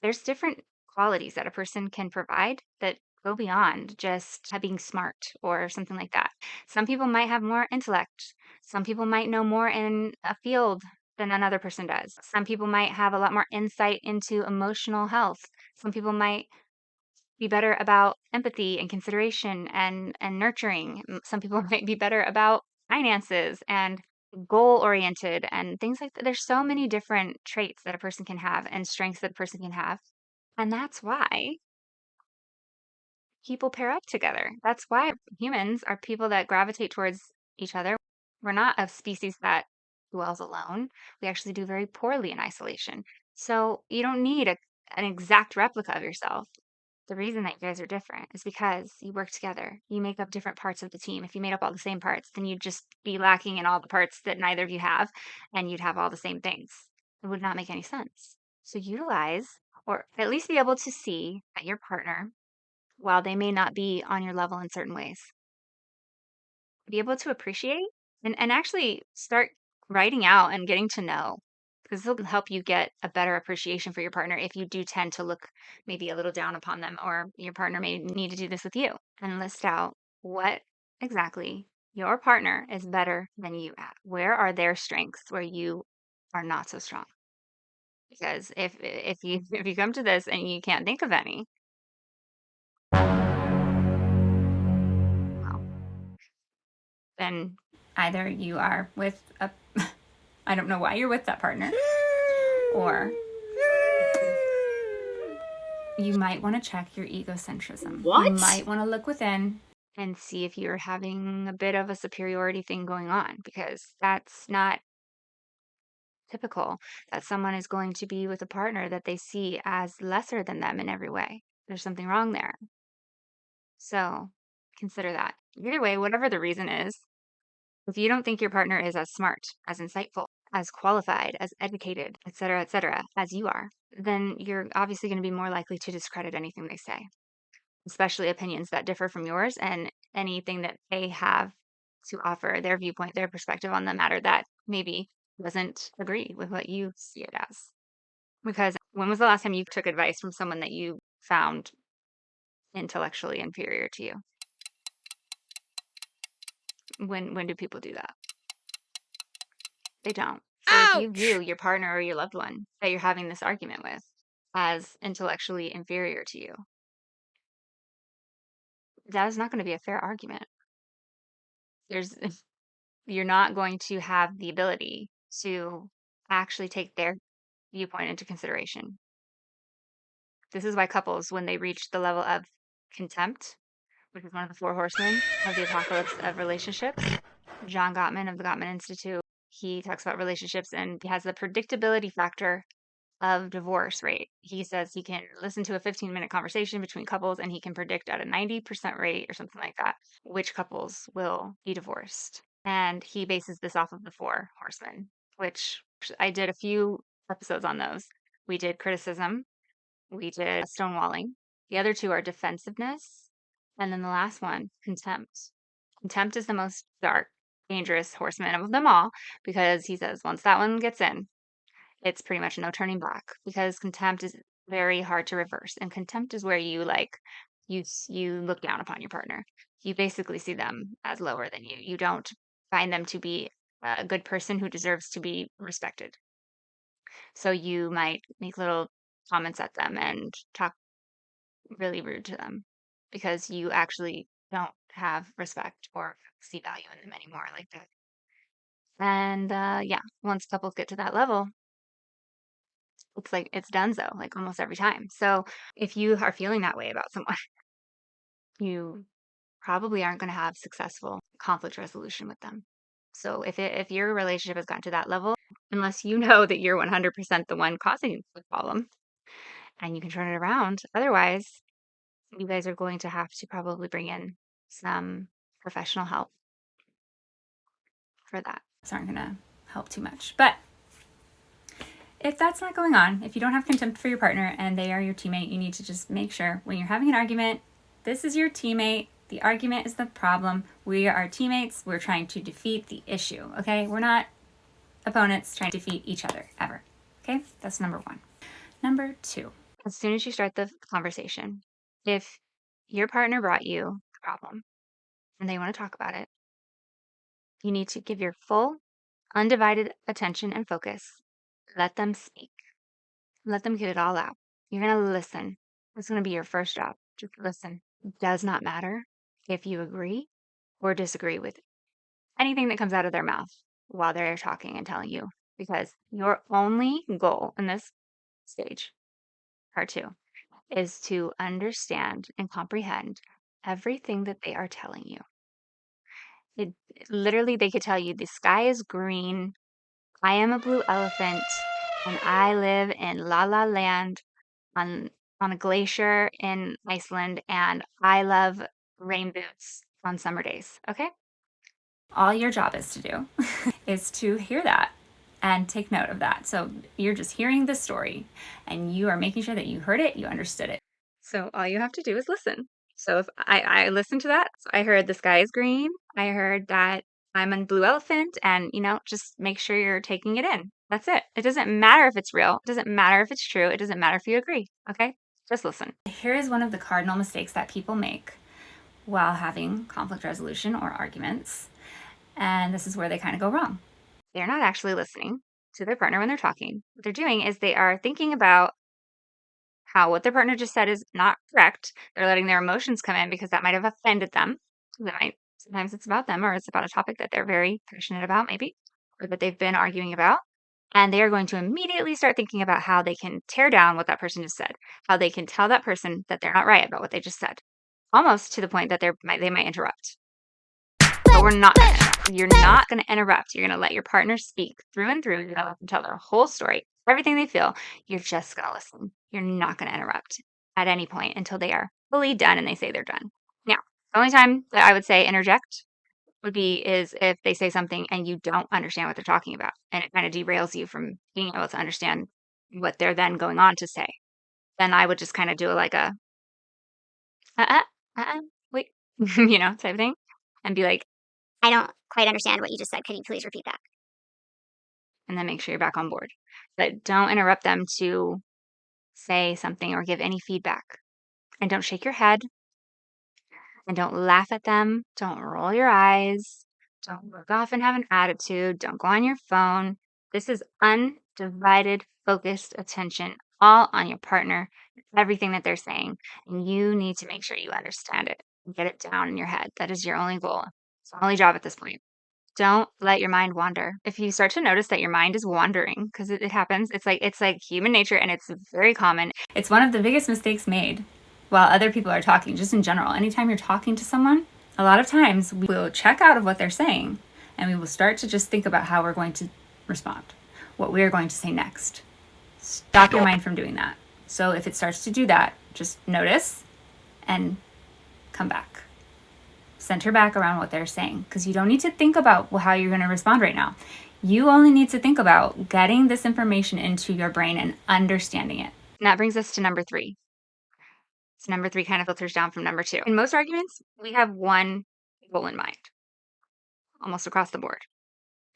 There's different qualities that a person can provide that go beyond just being smart or something like that. Some people might have more intellect. Some people might know more in a field than another person does. Some people might have a lot more insight into emotional health. Some people might be better about empathy and consideration and nurturing. Some people might be better about finances and goal oriented and things like that. There's so many different traits that a person can have and strengths that a person can have. And that's why people pair up together. That's why humans are people that gravitate towards each other. We're not a species that dwells alone. We actually do very poorly in isolation. So you don't need an exact replica of yourself. The reason that you guys are different is because you work together. You make up different parts of the team. If you made up all the same parts, then you'd just be lacking in all the parts that neither of you have, and you'd have all the same things. It would not make any sense. So utilize, or at least be able to see that your partner, while they may not be on your level in certain ways, be able to appreciate and actually start writing out and getting to know, because this will help you get a better appreciation for your partner if you do tend to look maybe a little down upon them, or your partner may need to do this with you, and list out what exactly your partner is better than you at. Where are their strengths where you are not so strong? Because if you if you come to this and you can't think of any, well, then either you are with a I don't know why you're with that partner, or you might want to check your egocentrism. What? You might want to look within and see if you're having a bit of a superiority thing going on, because that's not typical that someone is going to be with a partner that they see as lesser than them in every way. There's something wrong there. So consider that. Either way, whatever the reason is, if you don't think your partner is as smart, as insightful, as qualified, as educated, et cetera, as you are, then you're obviously going to be more likely to discredit anything they say, especially opinions that differ from yours and anything that they have to offer, their viewpoint, their perspective on the matter that maybe doesn't agree with what you see it as. Because when was the last time you took advice from someone that you found intellectually inferior to you? When do people do that? They don't. So if you view your partner or your loved one that you're having this argument with as intellectually inferior to you, that is not going to be a fair argument. There's you're not going to have the ability to actually take their viewpoint into consideration. This is why couples, when they reach the level of contempt, which is one of the four horsemen of the apocalypse of relationships, John Gottman of the Gottman Institute, he talks about relationships and he has the predictability factor of divorce rate. He says he can listen to a 15-minute conversation between couples and he can predict at a 90% rate or something like that which couples will be divorced. And he bases this off of the four horsemen, which I did a few episodes on those. We did criticism, we did stonewalling. The other two are defensiveness, and then the last one, contempt. Contempt is the most dark, dangerous horseman of them all because he says once that one gets in, it's pretty much no turning back because contempt is very hard to reverse. And contempt is where you you look down upon your partner. You basically see them as lower than you. You don't find them to be a good person who deserves to be respected. So you might make little comments at them and talk really rude to them because you actually don't have respect or see value in them anymore like that. And yeah, once couples get to that level, it's like it's donezo, like almost every time. So if you are feeling that way about someone, you probably aren't going to have successful conflict resolution with them. So if your relationship has gotten to that level, unless you know that you're 100% the one causing the problem and you can turn it around, otherwise you guys are going to have to probably bring in some professional help for that. These aren't going to help too much. But if that's not going on, if you don't have contempt for your partner and they are your teammate, you need to just make sure when you're having an argument, this is your teammate. The argument is the problem. We are teammates. We're trying to defeat the issue, okay? We're not opponents trying to defeat each other, ever, okay? That's number one. Number two, as soon as you start the conversation, if your partner brought you a problem and they want to talk about it, you need to give your full, undivided attention and focus. Let them speak. Let them get it all out. You're going to listen. It's going to be your first job. Just listen. It does not matter if you agree or disagree with anything that comes out of their mouth while they're talking and telling you, because your only goal in this stage, part two, is to understand and comprehend everything that they are telling you. It literally, they could tell you the sky is green, I am a blue elephant, and I live in La La Land on a glacier in Iceland, and I love rain boots on summer days. Okay? All your job is to do is to hear that and take note of that. So you're just hearing the story and you are making sure that you heard it, you understood it. So all you have to do is listen. So if I listened to that, so I heard the sky is green, I heard that I'm a blue elephant, and just make sure you're taking it in. That's it. It doesn't matter if it's real. It doesn't matter if it's true. It doesn't matter if you agree. Okay? Just listen. Here is one of the cardinal mistakes that people make while having conflict resolution or arguments. And this is where they kind of go wrong. They're not actually listening to their partner when they're talking. What they're doing is they are thinking about how what their partner just said is not correct. They're letting their emotions come in because that might have offended them. Sometimes it's about them, or it's about a topic that they're very passionate about, maybe, or that they've been arguing about. And they are going to immediately start thinking about how they can tear down what that person just said, how they can tell that person that they're not right about what they just said, almost to the point that they might interrupt. But we're not going to interrupt. You're not going to interrupt. You're going to let your partner speak through and through. You're going to let them tell their whole story, everything they feel. You're just going to listen. You're not going to interrupt at any point until they are fully done and they say they're done. Now, the only time that I would say interject is if they say something and you don't understand what they're talking about, and it kind of derails you from being able to understand what they're then going on to say. Then I would just kind of do like a wait, type of thing, and be like, I don't quite understand what you just said. Could you please repeat that? and then make sure you're back on board. But don't interrupt them to say something or give any feedback. And don't shake your head. And don't laugh at them. Don't roll your eyes. Don't look off and have an attitude. Don't go on your phone. This is undivided, focused attention, all on your partner, everything that they're saying. And you need to make sure you understand it. Get it down in your head. That is your only goal. It's the only job at this point. Don't let your mind wander. If you start to notice that your mind is wandering, because it happens, it's like human nature, and it's very common. It's one of the biggest mistakes made while other people are talking, just in general. Anytime you're talking to someone, a lot of times we will check out of what they're saying, and we will start to just think about how we're going to respond, what we are going to say next. Stop your mind from doing that. So if it starts to do that, just notice and come back. Center back around what they're saying, because you don't need to think about how you're going to respond right now. You only need to think about getting this information into your brain and understanding it. And that brings us to number 3. So number 3 kind of filters down from number 2. In most arguments, we have one goal in mind, almost across the board.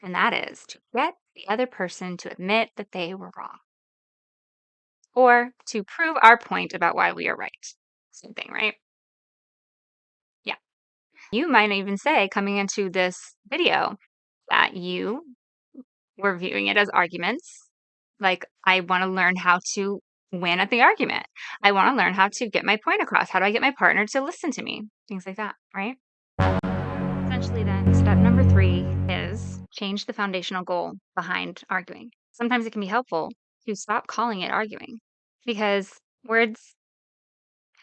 And that is to get the other person to admit that they were wrong, or to prove our point about why we are right. Same thing, right? Yeah. You might even say, coming into this video, that you were viewing it as arguments. Like, I want to learn how to win at the argument. I want to learn how to get my point across. How do I get my partner to listen to me? Things like that, right? Essentially, then, step number 3 is change the foundational goal behind arguing. Sometimes it can be helpful to stop calling it arguing, because words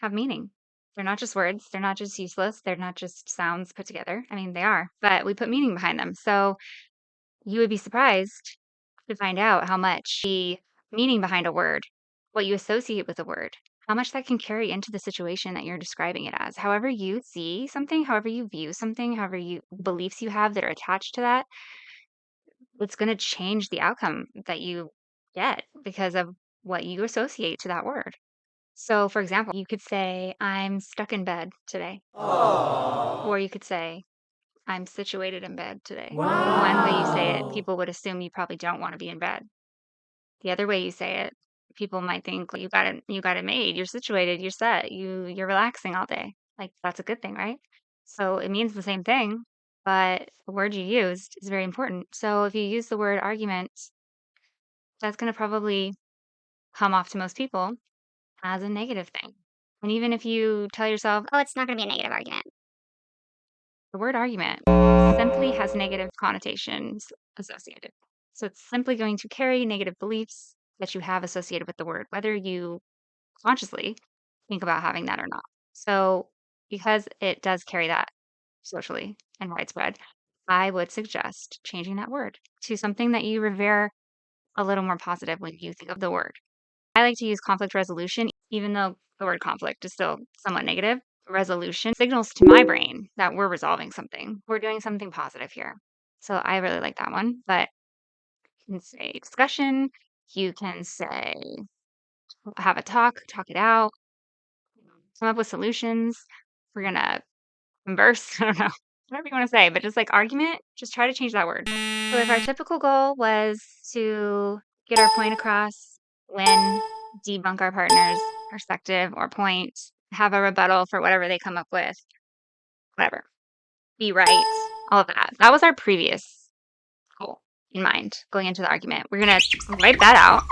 have meaning. They're not just words. They're not just useless. They're not just sounds put together. I mean, they are, but we put meaning behind them. So you would be surprised to find out how much the meaning behind a word, what you associate with a word, how much that can carry into the situation that you're describing it as. However you see something, however you view something, however you beliefs you have that are attached to that, it's going to change the outcome that you get because of what you associate to that word. So, for example, you could say, I'm stuck in bed today. Or you could say, I'm situated in bed today. Wow. One way you say it, people would assume you probably don't want to be in bed. The other way you say it, people might think, well, you got it made. You're situated. You're set. You're relaxing all day. Like, that's a good thing, right? So it means the same thing, but the word you used is very important. So if you use the word argument, that's going to probably come off to most people as a negative thing. And even if you tell yourself, Oh, it's not going to be a negative argument. the word argument simply has negative connotations associated. So it's simply going to carry negative beliefs that you have associated with the word, whether you consciously think about having that or not. So because it does carry that socially and widespread, I would suggest changing that word to something that you revere a little more positive when you think of the word. I like to use conflict resolution, even though the word conflict is still somewhat negative. Resolution signals to my brain that we're resolving something. We're doing something positive here. So I really like that one. But you can say discussion. You can say have a talk it out, come up with solutions. We're going to converse. I don't know. Whatever you want to say, but just like argument, just try to change that word. So if our typical goal was to get our point across, win, debunk our partner's perspective or point, have a rebuttal for whatever they come up with, whatever, be right, all of that. That was our previous goal in mind going into the argument. We're going to wipe that out,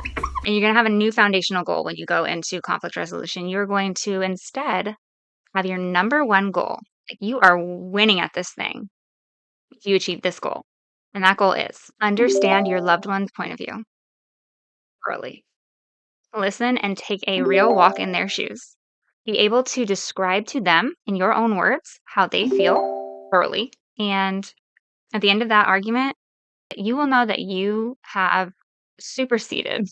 and you're going to have a new foundational goal when you go into conflict resolution. You're going to instead have your number one goal. Like, you are winning at this thing if you achieve this goal. And that goal is understand your loved one's point of view thoroughly. Listen and take a real walk in their shoes. Be able to describe to them in your own words how they feel thoroughly. And at the end of that argument, you will know that you have superseded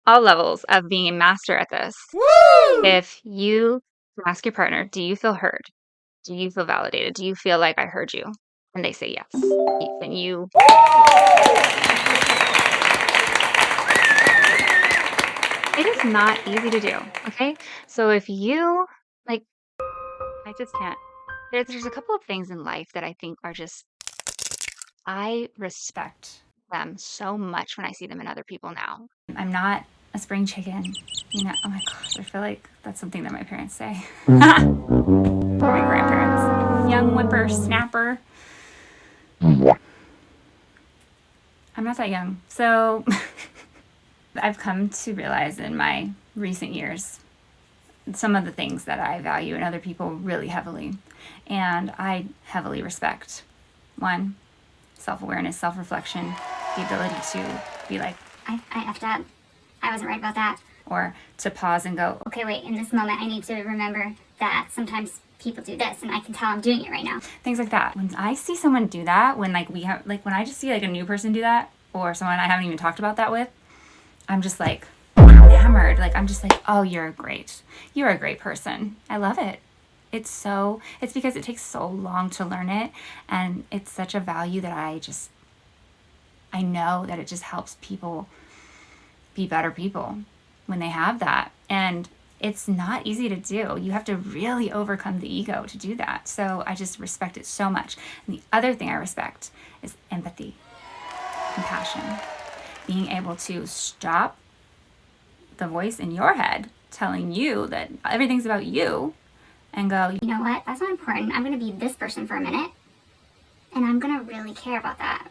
all levels of being a master at this. Woo! If you ask your partner, do you feel heard? Do you feel validated? Do you feel like I heard you? And they say yes. Then you it is not easy to do, okay? So if you, like, I just can't. There's a couple of things in life that I think are just, I respect them so much when I see them in other people now. I'm not a spring chicken, you know. Oh my gosh, I feel like that's something that my parents say. Or my grandparents. Young whippersnapper. I'm not that young. So I've come to realize in my recent years some of the things that I value in other people really heavily, and I heavily respect. One, self-awareness, self-reflection, the ability to be like, I effed up. I wasn't right about that. or to pause and go, Okay, wait, in this moment, I need to remember that sometimes people do this, and I can tell I'm doing it right now. things like that. When I see someone do that, when like when I just see like a new person do that, or someone I haven't even talked about that with, I'm just like enamored. Like, I'm just like, oh, you're a great person. I love it. It's because it takes so long to learn it, and it's such a value that I know that it just helps people be better people when they have that. And it's not easy to do. You have to really overcome the ego to do that. So I just respect it so much. And the other thing I respect is empathy, compassion, being able to stop the voice in your head telling you that everything's about you and go, You know what? That's not important. I'm going to be this person for a minute, and I'm going to really care about that.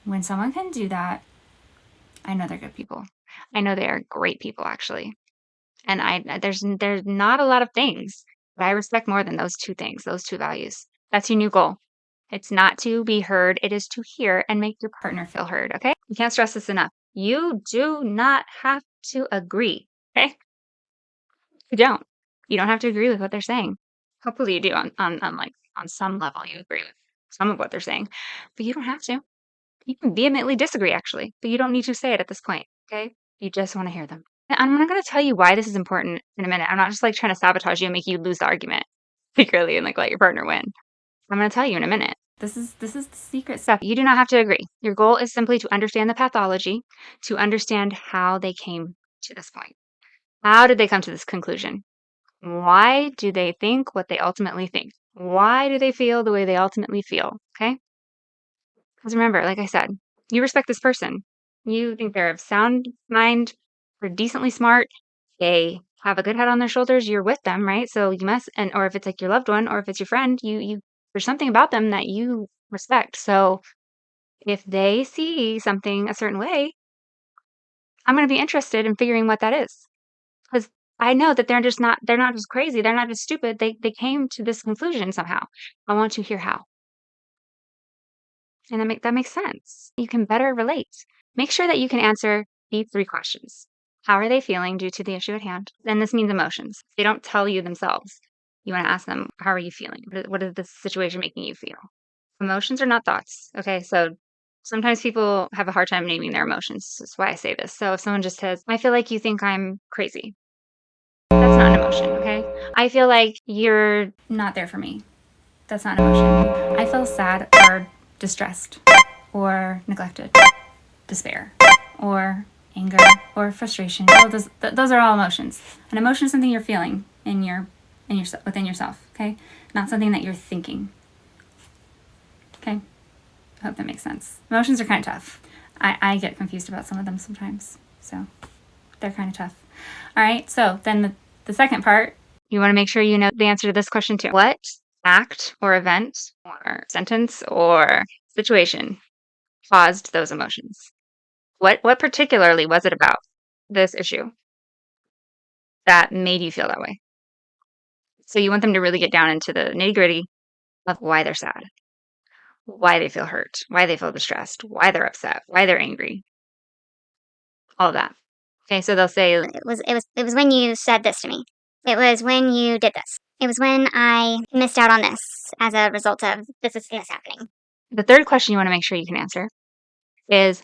when someone can do that, I know they're good people. I know they are great people, actually. And there's not a lot of things that I respect more than those two things, those two values. That's your new goal. It's not to be heard. It is to hear and make your partner feel heard. Okay. You can't stress this enough. You do not have to agree. Okay. You don't. You don't have to agree with what they're saying. Hopefully you do on some level you agree with some of what they're saying, but you don't have to. You can vehemently disagree actually, but you don't need to say it at this point. Okay. You just want to hear them. And I'm not going to tell you why this is important in a minute. I'm not just like trying to sabotage you and make you lose the argument secretly and like let your partner win. I'm going to tell you in a minute. This is the secret stuff. You do not have to agree. Your goal is simply to understand the pathology, to understand how they came to this point. How did they come to this conclusion? Why do they think what they ultimately think? Why do they feel the way they ultimately feel? Okay? Because remember, like I said, you respect this person. You think they're of sound mind, they're decently smart, they have a good head on their shoulders, you're with them, right? So you must, and or if it's like your loved one or if it's your friend, you there's something about them that you respect. So if they see something a certain way, I'm going to be interested in figuring what that is. Because I know that they're not just crazy, they're not just stupid. They came to this conclusion somehow. I want to hear how. And that makes sense. You can better relate. Make sure that you can answer these 3 questions. How are they feeling due to the issue at hand? And this means emotions. They don't tell you themselves. You want to ask them, how are you feeling? What is this situation making you feel? Emotions are not thoughts. Okay, so sometimes people have a hard time naming their emotions. That's why I say this. So if someone just says, I feel like you think I'm crazy, that's not an emotion, okay? I feel like you're not there for me. That's not an emotion. I feel sad or distressed or neglected, despair or anger or frustration. All those are all emotions. An emotion is something you're feeling within yourself, okay? Not something that you're thinking. Okay? I hope that makes sense. Emotions are kind of tough. I get confused about some of them sometimes. So they're kind of tough. All right. So then the second part, you want to make sure you know the answer to this question too. What act or event or sentence or situation caused those emotions? What particularly was it about this issue that made you feel that way? So you want them to really get down into the nitty-gritty of why they're sad, why they feel hurt, why they feel distressed, why they're upset, why they're angry. All of that. Okay, so they'll say It was when you said this to me. It was when you did this. It was when I missed out on this as a result of this happening. the third question you want to make sure you can answer is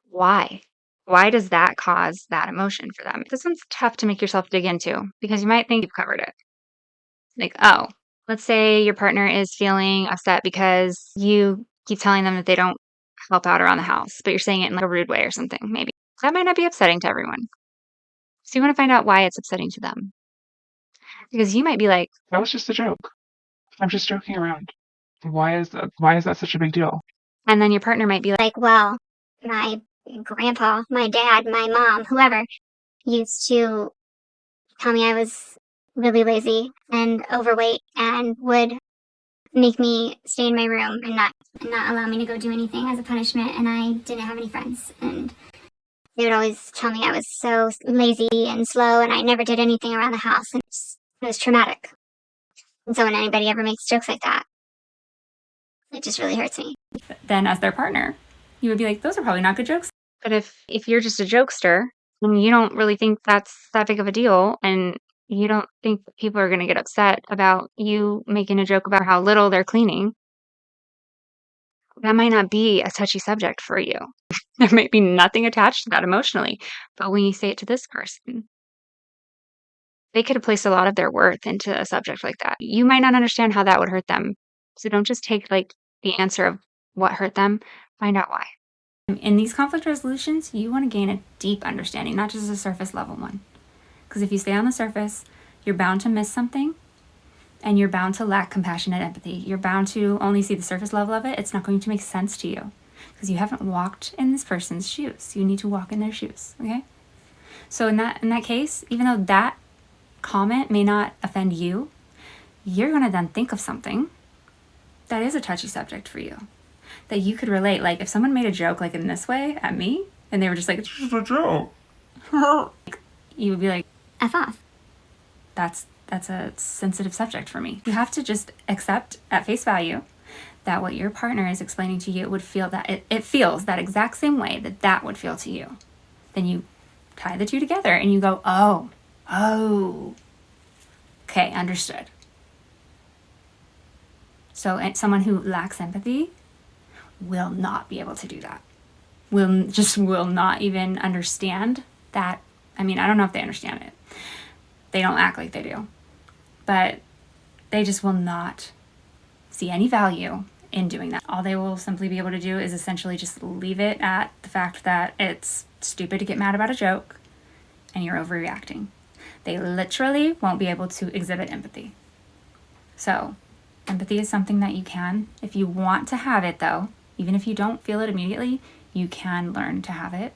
why? Why does that cause that emotion for them? This one's tough to make yourself dig into because you might think you've covered it. Like, oh, let's say your partner is feeling upset because you keep telling them that they don't help out around the house, but you're saying it in like a rude way or something, maybe. That might not be upsetting to everyone. So you want to find out why it's upsetting to them. Because you might be like, That was just a joke. I'm just joking around. Why is that such a big deal? and then your partner might be like, Like, well, my grandpa, my dad, my mom, whoever, used to tell me I was really lazy and overweight and would make me stay in my room and not allow me to go do anything as a punishment. And I didn't have any friends. And they would always tell me I was so lazy and slow, and I never did anything around the house. And it was traumatic. And so when anybody ever makes jokes like that, it just really hurts me. Then as their partner, you would be like, those are probably not good jokes. But if you're just a jokester and you don't really think that's that big of a deal, and you don't think that people are going to get upset about you making a joke about how little they're cleaning, that might not be a touchy subject for you. There might be nothing attached to that emotionally. But when you say it to this person, they could have placed a lot of their worth into a subject like that. You might not understand how that would hurt them. So don't just take like the answer of what hurt them, find out why. In these conflict resolutions, you want to gain a deep understanding, not just a surface level one. Because if you stay on the surface, you're bound to miss something, and you're bound to lack compassion and empathy. You're bound to only see the surface level of it. It's not going to make sense to you because you haven't walked in this person's shoes. You need to walk in their shoes, okay? So in that case, even though that comment may not offend you, you're going to then think of something that is a touchy subject for you, that you could relate. Like if someone made a joke like in this way at me, and they were just like, It's just a joke. you would be like, F off. that's a sensitive subject for me. You have to just accept at face value that what your partner is explaining to you would feel that it feels that exact same way that would feel to you. Then you tie the two together and you go, oh, okay, understood. So someone who lacks empathy will not be able to do that. Will not even understand that. I mean, I don't know if they understand it. They don't act like they do. But they just will not see any value in doing that. All they will simply be able to do is essentially just leave it at the fact that it's stupid to get mad about a joke and you're overreacting. They literally won't be able to exhibit empathy. So empathy is something that you can, if you want to have it though, even if you don't feel it immediately, you can learn to have it.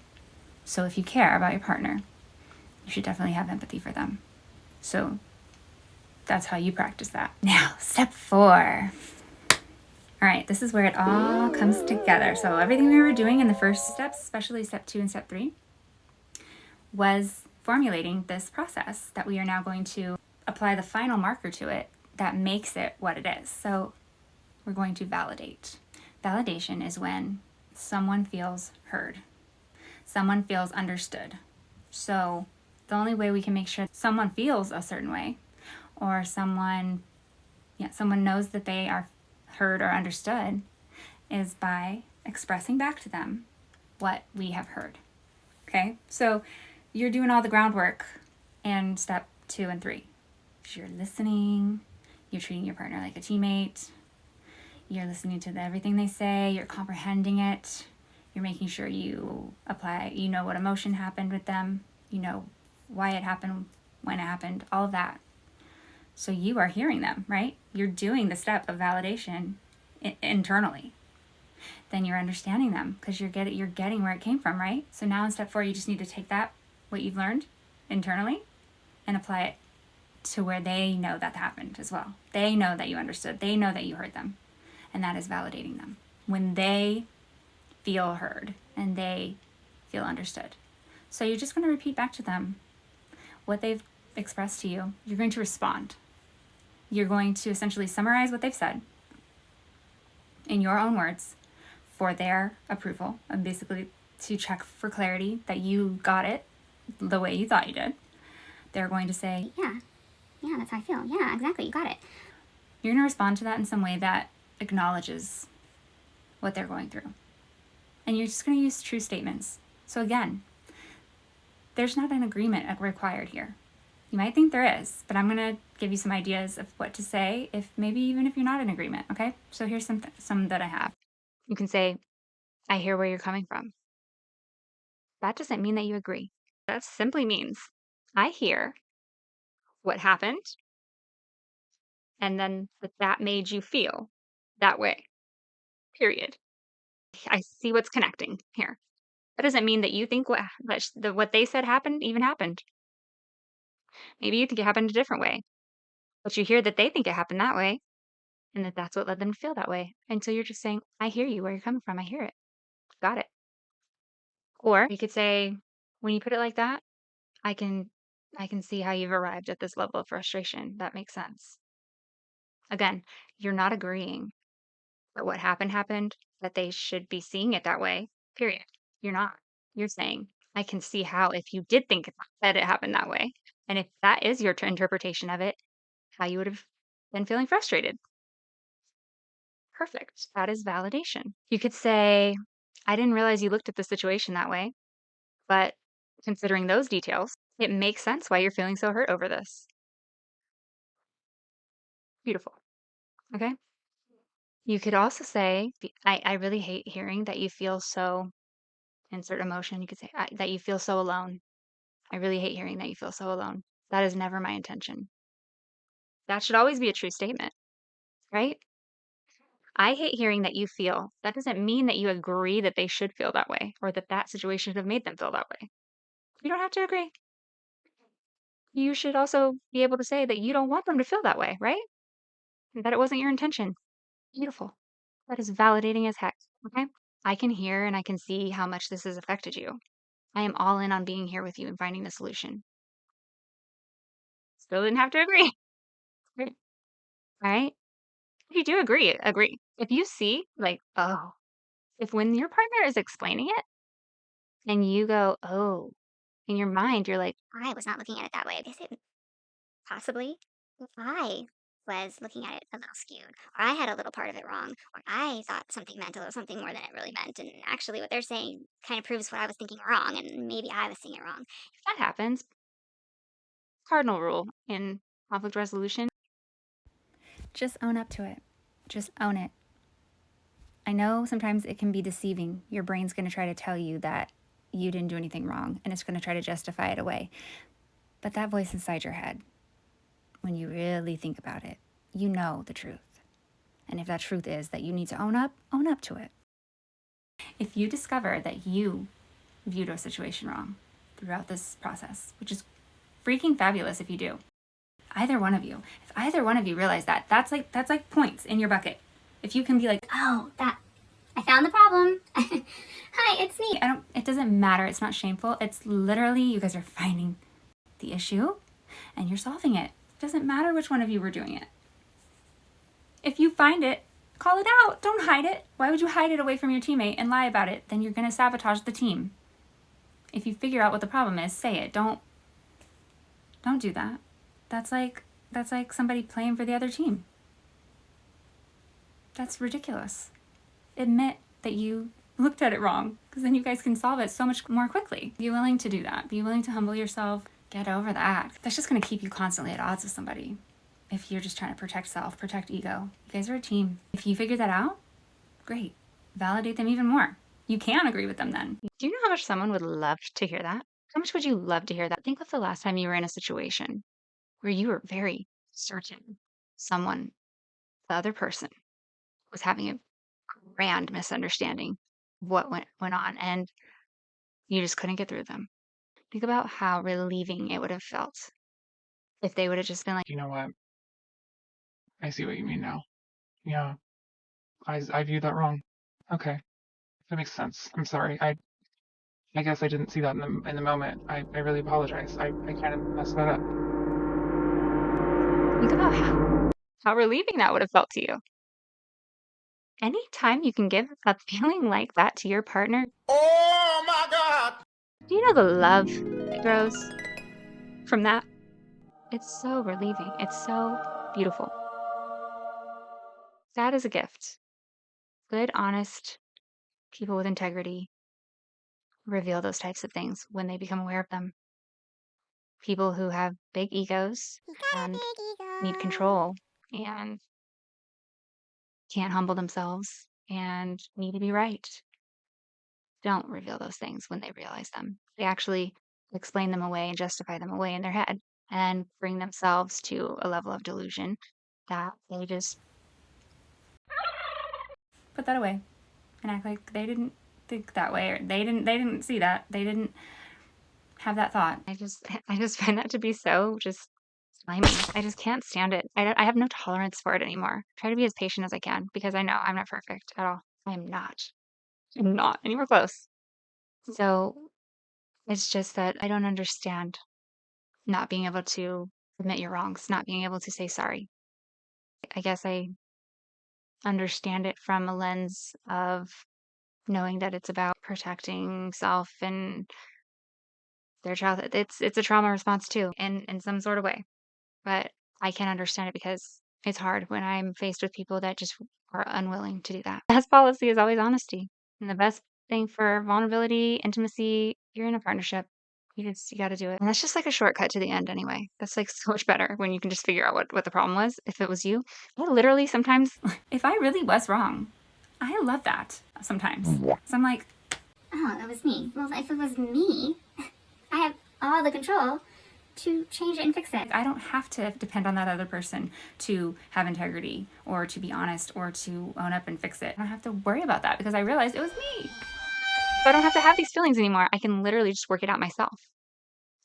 So if you care about your partner, you should definitely have empathy for them. So that's how you practice that. Now, step 4. All right, this is where it all comes together. So everything we were doing in the first steps, especially step 2 and step 3, was formulating this process that we are now going to apply the final marker to it that makes it what it is. So we're going to validate. Validation is when someone feels heard. Someone feels understood. So the only way we can make sure someone feels a certain way, or someone knows that they are heard or understood, is by expressing back to them what we have heard. Okay? So you're doing all the groundwork in step 2 and 3. You're listening, you're treating your partner like a teammate, you're listening to everything they say, you're comprehending it, you're making sure you know what emotion happened with them, you know why it happened, when it happened, all of that. So you are hearing them, right? You're doing the step of validation internally. Then you're understanding them because you're getting where it came from, right? So now in step 4, you just need to take that, what you've learned internally, and apply it to where they know that happened as well. They know that you understood. They know that you heard them. And that is validating them. When they feel heard and they feel understood. So you're just going to repeat back to them what they've expressed to you. You're going to respond. You're going to essentially summarize what they've said in your own words for their approval, and basically to check for clarity that you got it the way you thought you did. They're going to say, Yeah, that's how I feel. Yeah, exactly. You got it. you're going to respond to that in some way that acknowledges what they're going through. And you're just going to use true statements. So again, there's not an agreement required here. You might think there is, but I'm going to give you some ideas of what to say even if you're not in agreement, okay? So here's some that I have. You can say, I hear where you're coming from. That doesn't mean that you agree. That simply means I hear what happened, and then that made you feel that way, period. I see what's connecting here. That doesn't mean that you think what they said even happened. Maybe you think it happened a different way, but you hear that they think it happened that way. and that that's what led them to feel that way. And so you're just saying, I hear you where you're coming from. I hear it. Got it. Or you could say, when you put it like that, I can see how you've arrived at this level of frustration. That makes sense. Again, you're not agreeing that what happened, that they should be seeing it that way. Period. You're not. You're saying, I can see how if you did think that it happened that way, and if that is your interpretation of it, how you would have been feeling frustrated. Perfect. That is validation. You could say, I didn't realize you looked at the situation that way, but considering those details, it makes sense why you're feeling so hurt over this. Beautiful. Okay. You could also say, I really hate hearing that you feel so, insert emotion. You could say that you feel so alone. I really hate hearing that you feel so alone. That is never my intention. That should always be a true statement, right? I hate hearing that you feel. That doesn't mean that you agree that they should feel that way or that that situation should have made them feel that way. You don't have to agree. You should also be able to say that you don't want them to feel that way, right? That it wasn't your intention. Beautiful. That is validating as heck. Okay. I can hear and I can see how much this has affected you. I am all in on being here with you and finding the solution. Still didn't have to agree. Great. All right. If you do agree, agree. If you see, like, oh, if when your partner is explaining it and you go, oh, in your mind, you're like, I was not looking at it that way. I guess it possibly if I was looking at it a little skewed, or I had a little part of it wrong, or I thought something meant a little something more than it really meant, and actually what they're saying kind of proves what I was thinking wrong, and maybe I was seeing it wrong. if that happens, cardinal rule in conflict resolution, just own up to it. Just own it. I know sometimes it can be deceiving. Your brain's going to try to tell you that you didn't do anything wrong, and it's going to try to justify it away. But that voice inside your head, when you really think about it, you know the truth. And if that truth is that you need to own up to it. If you discover that you viewed a situation wrong throughout this process, which is freaking fabulous if you do, if either one of you realize that, that's like points in your bucket. If you can be like, Oh, that I found the problem. Hi, it's me. it doesn't matter. It's not shameful. It's literally you guys are finding the issue and you're solving it. It doesn't matter which one of you were doing it. If you find it, call it out. Don't hide it. Why would you hide it away from your teammate and lie about it? Then you're going to sabotage the team. If you figure out what the problem is, say it. Don't do that. That's like somebody playing for the other team. That's ridiculous. Admit that you looked at it wrong, because then you guys can solve it so much more quickly. Be willing to do that. Be willing to humble yourself. Get over that. That's just going to keep you constantly at odds with somebody. If you're just trying to protect self, protect ego. You guys are a team. If you figure that out, great. Validate them even more. You can agree with them then. Do you know how much someone would love to hear that? How much would you love to hear that? Think of the last time you were in a situation where you were very certain someone, the other person, was having a grand misunderstanding of what went on, and you just couldn't get through them. Think about how relieving it would have felt if they would have just been like, You know what? I see what you mean now. Yeah, I viewed that wrong. Okay, that makes sense. I'm sorry. I guess I didn't see that in the moment. I really apologize. I kind of messed that up. think about how relieving that would have felt to you. Anytime you can give a feeling like that to your partner, Oh my God! do you know the love that grows from that? It's so relieving. It's so beautiful. That is a gift. Good, honest people with integrity reveal those types of things when they become aware of them. People who have big egos and need control and can't humble themselves and need to be right don't reveal those things when they realize them. They actually explain them away and justify them away in their head and bring themselves to a level of delusion that they just put that away and act like they didn't think that way, or they didn't see that, they didn't have that thought. I just find that to be so just blaming. I just can't stand it. I have no tolerance for it anymore. I try to be as patient as I can because I know I'm not perfect at all. I'm not. I'm not anywhere close. So it's just that I don't understand not being able to admit your wrongs, not being able to say sorry. I guess I understand it from a lens of knowing that it's about protecting self and their childhood. It's a trauma response too, in some sort of way. But I can understand it because it's hard when I'm faced with people that just are unwilling to do that. The best policy is always honesty. And the best thing for vulnerability, intimacy, you're in a partnership. You got to do it. And that's just like a shortcut to the end anyway. That's like so much better when you can just figure out what the problem was. If it was you, I literally sometimes, if I really was wrong, I love that sometimes. So I'm like, Oh, it was me. Well, if it was me, I have all the control to change it and fix it. I don't have to depend on that other person to have integrity or to be honest or to own up and fix it. I don't have to worry about that because I realized it was me. So I don't have to have these feelings anymore. I can literally just work it out myself.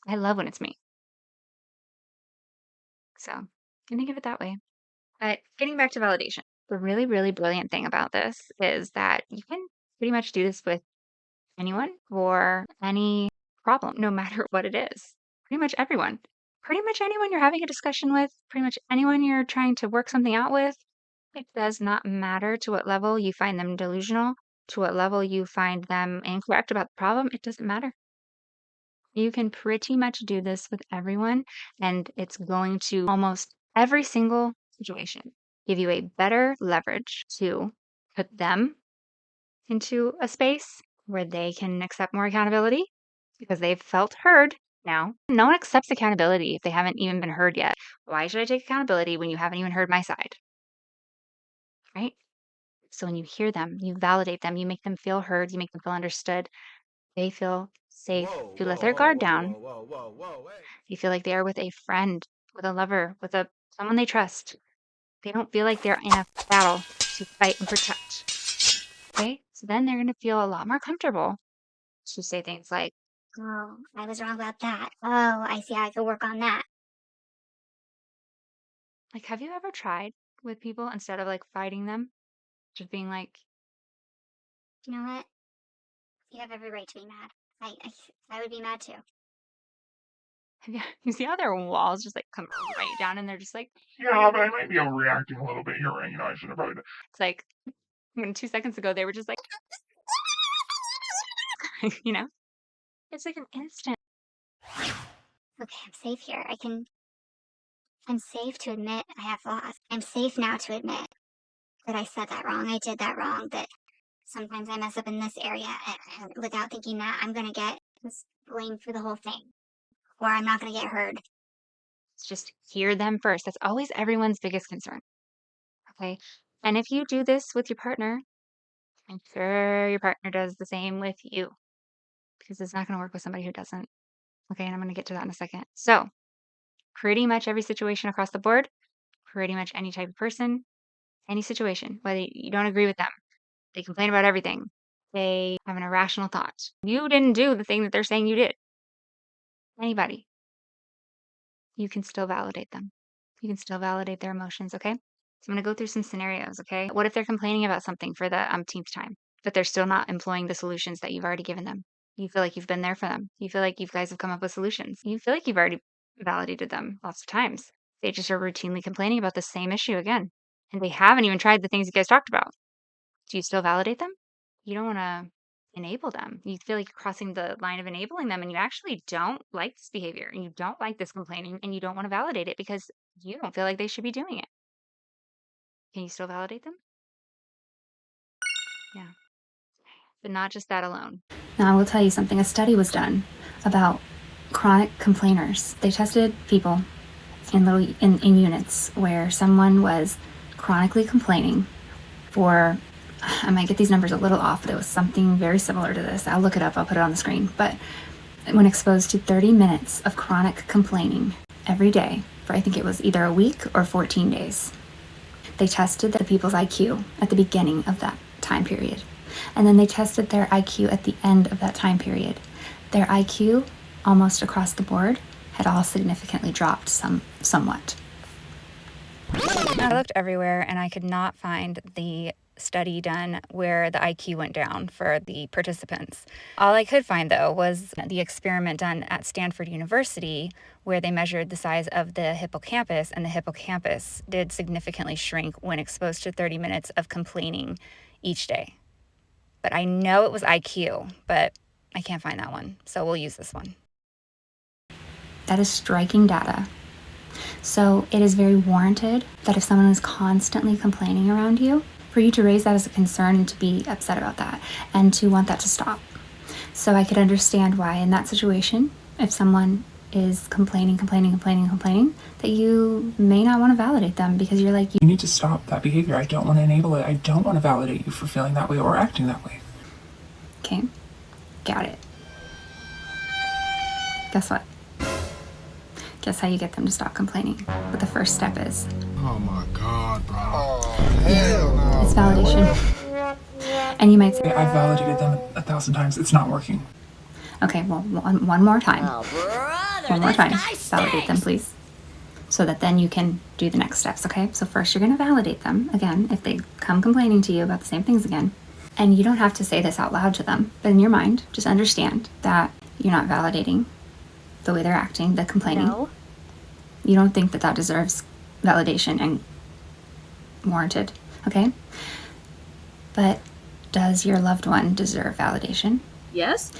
I love when it's me. So you can think of it that way. But getting back to validation, the really, really brilliant thing about this is that you can pretty much do this with anyone for any problem, no matter what it is. Pretty much everyone. Pretty much anyone you're having a discussion with, pretty much anyone you're trying to work something out with. It does not matter to what level you find them delusional, to what level you find them incorrect about the problem. It doesn't matter. You can pretty much do this with everyone, and it's going to almost every single situation give you a better leverage to put them into a space where they can accept more accountability because they've felt heard now. No one accepts accountability if they haven't even been heard yet. Why should I take accountability when you haven't even heard my side? Right? So when you hear them, you validate them, you make them feel heard, you make them feel understood. They feel safe to let their guard down. They feel like they are with a friend, with a lover, with someone they trust. They don't feel like they're in a battle to fight and protect. Okay? So then they're going to feel a lot more comfortable to say things like, Oh, I was wrong about that. Oh, I see how I could work on that. have you ever tried with people instead of like fighting them, just being like, You know what? You have every right to be mad. I would be mad too. you see how their walls just like come right down and they're just like, Yeah, but I might be overreacting a little bit. You're right. I should have probably. it's like, when 2 seconds ago they were just like, it's like an instant. Okay, I'm safe here. I'm safe to admit I have flaws. I'm safe now to admit that I said that wrong. I did that wrong. That sometimes I mess up in this area and without thinking that I'm going to get blamed for the whole thing. Or I'm not going to get heard. Just hear them first. That's always everyone's biggest concern. Okay. And if you do this with your partner, I'm sure your partner does the same with you because it's not going to work with somebody who doesn't. Okay. And I'm going to get to that in a second. So, pretty much every situation across the board, pretty much any type of person, any situation, whether you don't agree with them, they complain about everything, they have an irrational thought. You didn't do the thing that they're saying you did. Anybody. You can still validate them. You can still validate their emotions, okay? So I'm going to go through some scenarios, okay? What if they're complaining about something for the umpteenth time, but they're still not employing the solutions that you've already given them? You feel like you've been there for them. You feel like you guys have come up with solutions. You feel like you've already validated them lots of times. They just are routinely complaining about the same issue again. And they haven't even tried the things you guys talked about. Do you still validate them? You don't want to enable them. You feel like you're crossing the line of enabling them and you actually don't like this behavior and you don't like this complaining and you don't want to validate it because you don't feel like they should be doing it. Can you still validate them? Yeah. But not just that alone. Now, I will tell you something. A study was done about chronic complainers. They tested people in units where someone was chronically complaining for, I might get these numbers a little off, but it was something very similar to this. I'll look it up. I'll put it on the screen. But when exposed to 30 minutes of chronic complaining every day for, I think it was either a week or 14 days, they tested the people's IQ at the beginning of that time period. And then they tested their IQ at the end of that time period. Their IQ, almost across the board, had all significantly dropped somewhat. I looked everywhere and I could not find the study done where the IQ went down for the participants. All I could find, though, was the experiment done at Stanford University where they measured the size of the hippocampus, and the hippocampus did significantly shrink when exposed to 30 minutes of complaining each day. But I know it was IQ, but I can't find that one, so we'll use this one. That is striking data. So it is very warranted that if someone is constantly complaining around you, for you to raise that as a concern and to be upset about that and to want that to stop. So I could understand why in that situation, if someone is complaining, that you may not want to validate them because you're like, You need to stop that behavior. I don't want to enable it. I don't want to validate you for feeling that way or acting that way. okay, got it. Guess what? Guess how you get them to stop complaining? What the first step is. Oh my God, bro. Oh, hell no. It's validation. And you might say, I've validated them 1,000 times. It's not working. okay, well, one more time. One more time. Validate them, please. So that then you can do the next steps, okay? So first you're going to validate them, again, if they come complaining to you about the same things again. And you don't have to say this out loud to them, but in your mind, just understand that you're not validating the way they're acting, the complaining. No. You don't think that that deserves validation and warranted, okay? But does your loved one deserve validation? Yes.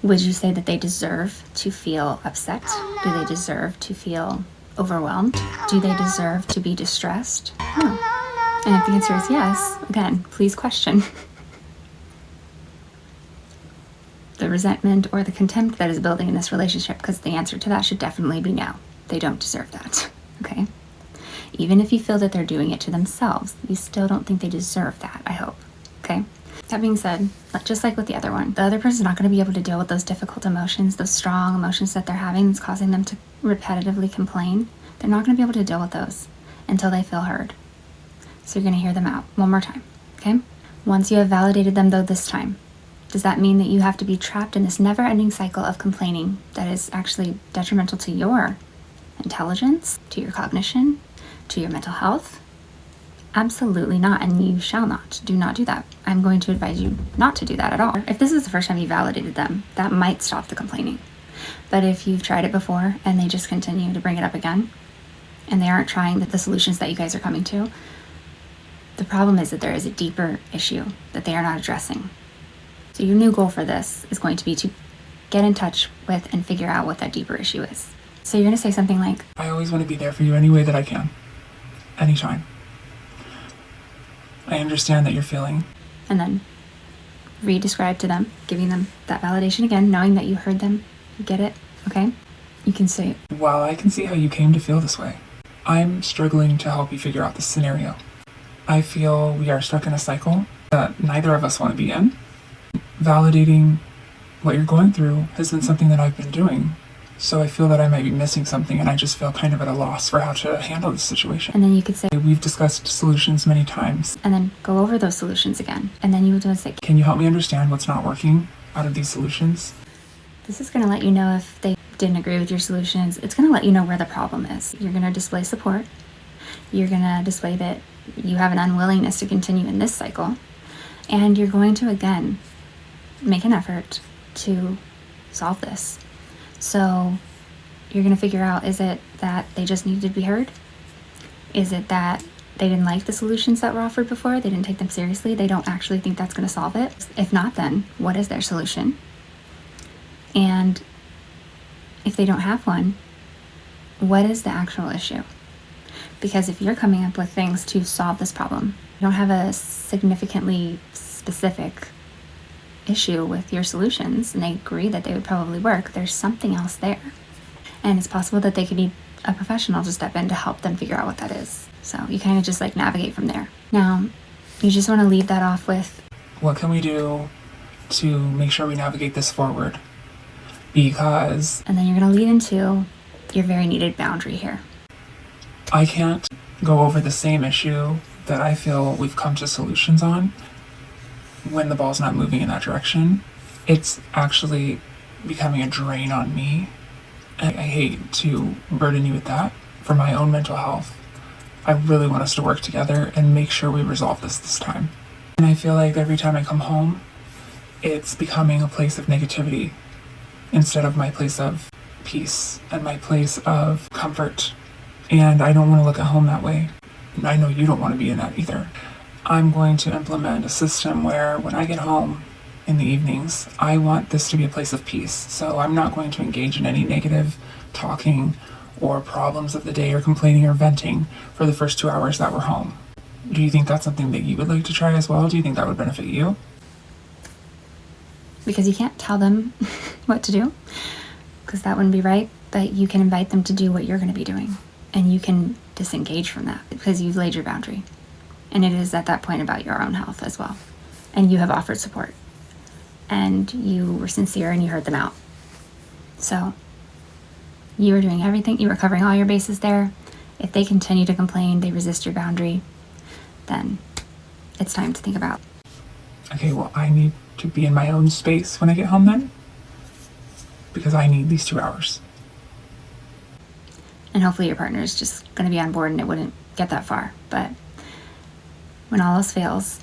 Would you say that they deserve to feel upset? Do they deserve to feel overwhelmed? Do they deserve to be distressed? No. And if the answer is yes, again, please question the resentment or the contempt that is building in this relationship, because the answer to that should definitely be no. They don't deserve that, okay? Even if you feel that they're doing it to themselves, you still don't think they deserve that, I hope, okay? That being said, just like with the other one, the other person's not going to be able to deal with those difficult emotions, those strong emotions that they're having that's causing them to repetitively complain. They're not going to be able to deal with those until they feel heard. So you're going to hear them out one more time, okay? Once you have validated them, though, this time, does that mean that you have to be trapped in this never-ending cycle of complaining that is actually detrimental to your intelligence, to your cognition, to your mental health? Absolutely not, and you shall not. Do not do that. I'm going to advise you not to do that at all. If this is the first time you validated them, that might stop the complaining. But if you've tried it before and they just continue to bring it up again, and they aren't trying the solutions that you guys are coming to, the problem is that there is a deeper issue that they are not addressing. So your new goal for this is going to be to get in touch with and figure out what that deeper issue is. So you're going to say something like, I always want to be there for you any way that I can. Anytime. I understand that you're feeling. and then re-describe to them, giving them that validation again, knowing that you heard them, you get it, okay? You can say, While I can see how you came to feel this way, I'm struggling to help you figure out this scenario. I feel we are stuck in a cycle that neither of us want to be in. Validating what you're going through has been something that I've been doing. So I feel that I might be missing something, and I just feel kind of at a loss for how to handle this situation. and then you could say, We've discussed solutions many times. and then go over those solutions again. And then you would say, Can you help me understand what's not working out of these solutions? this is going to let you know if they didn't agree with your solutions. It's going to let you know where the problem is. You're going to display support. You're going to display that you have an unwillingness to continue in this cycle. And you're going to, again, make an effort to solve this. So you're going to figure out, is it that they just needed to be heard? Is it that they didn't like the solutions that were offered before? They didn't take them seriously? They don't actually think that's going to solve it? If not, then what is their solution? And if they don't have one, what is the actual issue? Because if you're coming up with things to solve this problem, you don't have a significantly specific issue with your solutions, and they agree that they would probably work, there's something else there. And it's possible that they could need a professional to step in to help them figure out what that is. So you kind of just like navigate from there. Now, you just want to leave that off with, What can we do to make sure we navigate this forward? Because and then you're going to lead into your very needed boundary here. I can't go over the same issue that I feel we've come to solutions on when the ball's not moving in that direction. It's actually becoming a drain on me And I hate to burden you with that. For my own mental health, I really want us to work together and make sure we resolve this time. And I feel like every time I come home, it's becoming a place of negativity instead of my place of peace and my place of comfort. And I don't want to look at home that way. I know you don't want to be in that either. I'm going to implement a system where when I get home in the evenings, I want this to be a place of peace. So I'm not going to engage in any negative talking or problems of the day or complaining or venting for the first 2 hours that we're home. Do you think that's something that you would like to try as well? Do you think that would benefit you? Because you can't tell them what to do, because that wouldn't be right, but you can invite them to do what you're going to be doing, and you can disengage from that because you've laid your boundary. And it is at that point about your own health as well. And you have offered support, and you were sincere and you heard them out. So you were doing everything, you were covering all your bases there. If they continue to complain, they resist your boundary, then it's time to think about. Okay, well, I need to be in my own space when I get home then, because I need these 2 hours. And hopefully your partner is just going to be on board and it wouldn't get that far. But when all else fails,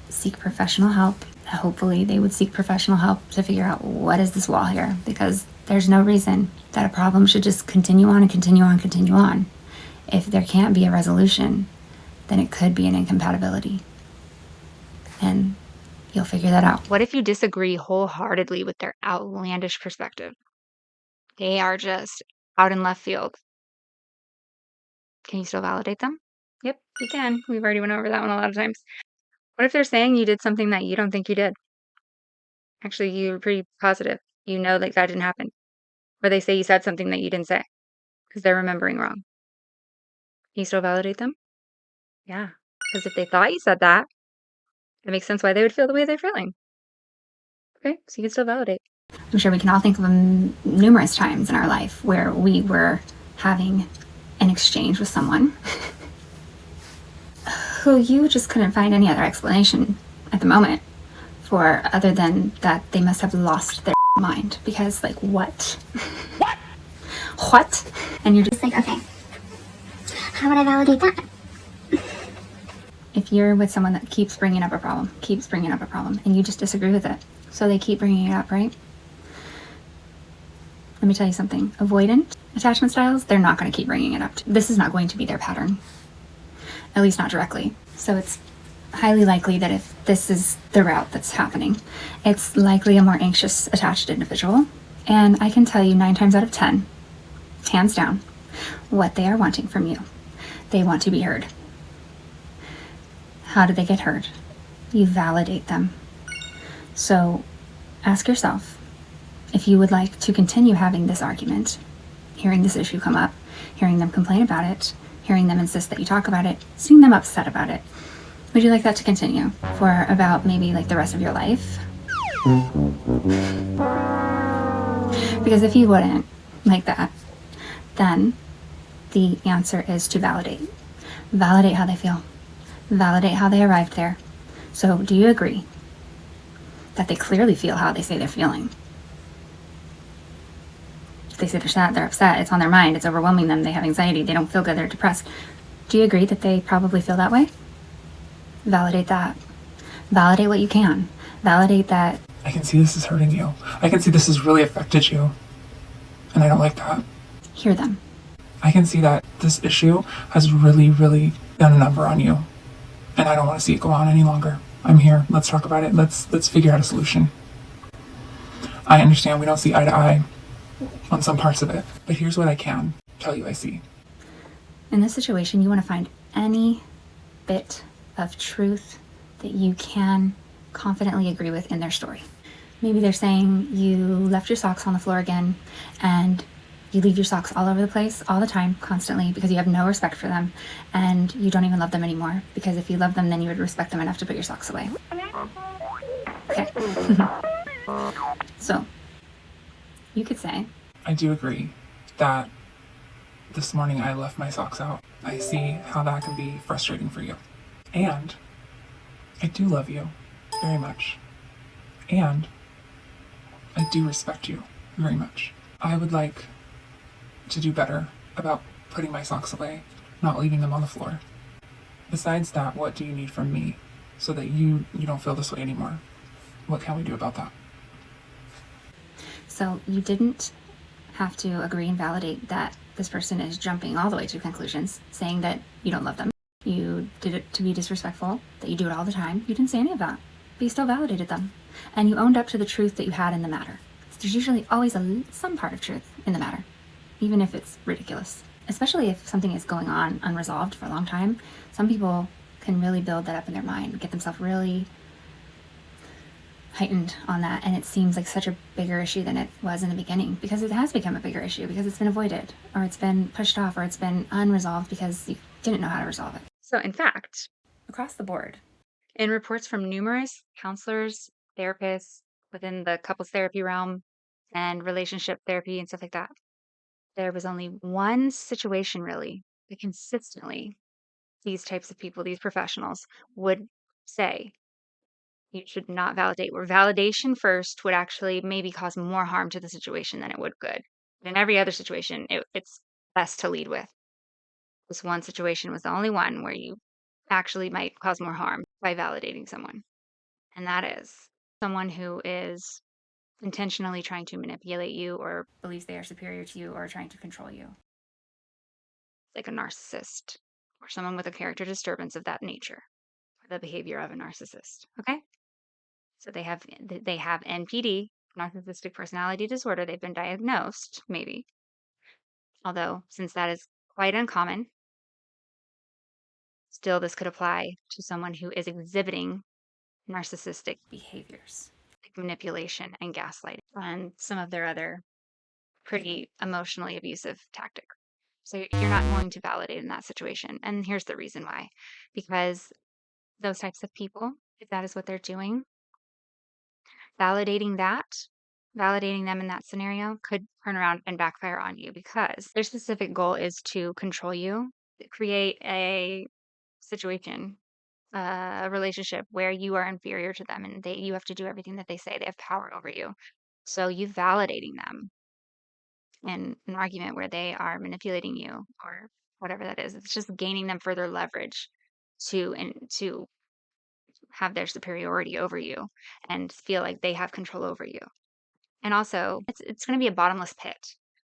seek professional help. Hopefully they would seek professional help to figure out what is this wall here, because there's no reason that a problem should just continue on and continue on and continue on. If there can't be a resolution, then it could be an incompatibility. And you'll figure that out. What if you disagree wholeheartedly with their outlandish perspective? They are just out in left field. Can you still validate them? Yep, you can. We've already went over that one a lot of times. What if they're saying you did something that you don't think you did? Actually, you're pretty positive. You know that didn't happen. Or they say you said something that you didn't say because they're remembering wrong. Can you still validate them? Yeah, because if they thought you said that, it makes sense why they would feel the way they're feeling. Okay, so you can still validate. I'm sure we can all think of numerous times in our life where we were having an exchange with someone who you just couldn't find any other explanation at the moment for other than that they must have lost their mind. Because, like, what? What? What? And you're just Like, okay, how would I validate that? if you're with someone that keeps bringing up a problem, and you just disagree with it, so they keep bringing it up, right? Let me tell you something. Avoidant attachment styles, they're not going to keep bringing it up. This is not going to be their pattern, at least not directly. So it's highly likely that if this is the route that's happening, it's likely a more anxious attached individual. And I can tell you 9 times out of 10, hands down, what they are wanting from you. They want to be heard. How do they get heard? You validate them. So ask yourself if you would like to continue having this argument, hearing this issue come up, hearing them complain about it, hearing them insist that you talk about it, seeing them upset about it. Would you like that to continue for about maybe like the rest of your life? Because if you wouldn't like that, then the answer is to validate. Validate how they feel. Validate how they arrived there. So do you agree that they clearly feel how they say they're feeling? If they say they're sad, they're upset, it's on their mind, it's overwhelming them, they have anxiety, they don't feel good, they're depressed. Do you agree that they probably feel that way? Validate that. Validate what you can. Validate that. I can see this is hurting you. I can see this has really affected you. And I don't like that. Hear them. I can see that this issue has really, really done a number on you. And I don't want to see it go on any longer. I'm here. Let's talk about it. Let's figure out a solution. I understand we don't see eye to eye on some parts of it, but here's what I can tell you I see. In this situation, you want to find any bit of truth that you can confidently agree with in their story. Maybe they're saying you left your socks on the floor again, and you leave your socks all over the place all the time, constantly, because you have no respect for them, and you don't even love them anymore, because if you love them, then you would respect them enough to put your socks away. Okay. So, you could say, I do agree that this morning I left my socks out. I see how that can be frustrating for you. And I do love you very much. And I do respect you very much. I would like to do better about putting my socks away, not leaving them on the floor. Besides that, what do you need from me so that you don't feel this way anymore? What can we do about that? So you didn't have to agree and validate that this person is jumping all the way to conclusions, saying that you don't love them. You did it to be disrespectful, that you do it all the time. You didn't say any of that, but you still validated them. And you owned up to the truth that you had in the matter. There's usually always some part of truth in the matter, even if it's ridiculous. Especially if something is going on unresolved for a long time. Some people can really build that up in their mind, get themselves really heightened on that, and it seems like such a bigger issue than it was in the beginning, because it has become a bigger issue because it's been avoided, or it's been pushed off, or it's been unresolved because you didn't know how to resolve it. So in fact, across the board, in reports from numerous counselors, therapists within the couples therapy realm and relationship therapy and stuff like that, there was only one situation really that consistently these types of people, these professionals, would say you should not validate, where validation first would actually maybe cause more harm to the situation than it would good. But in every other situation, it's best to lead with. This one situation was the only one where you actually might cause more harm by validating someone. And that is someone who is intentionally trying to manipulate you or believes they are superior to you or trying to control you. Like a narcissist or someone with a character disturbance of that nature, or the behavior of a narcissist. Okay? So they have NPD, narcissistic personality disorder. They've been diagnosed, maybe. Although, since that is quite uncommon, still this could apply to someone who is exhibiting narcissistic behaviors, like manipulation and gaslighting, and some of their other pretty emotionally abusive tactics. So you're not going to validate in that situation. And here's the reason why. Because those types of people, if that is what they're doing, validating them in that scenario could turn around and backfire on you, because their specific goal is to control you, create a situation, a relationship where you are inferior to them and you have to do everything that they say. They have power over you. So you validating them in an argument where they are manipulating you or whatever that is, it's just gaining them further leverage to have their superiority over you and feel like they have control over you. And also, it's going to be a bottomless pit.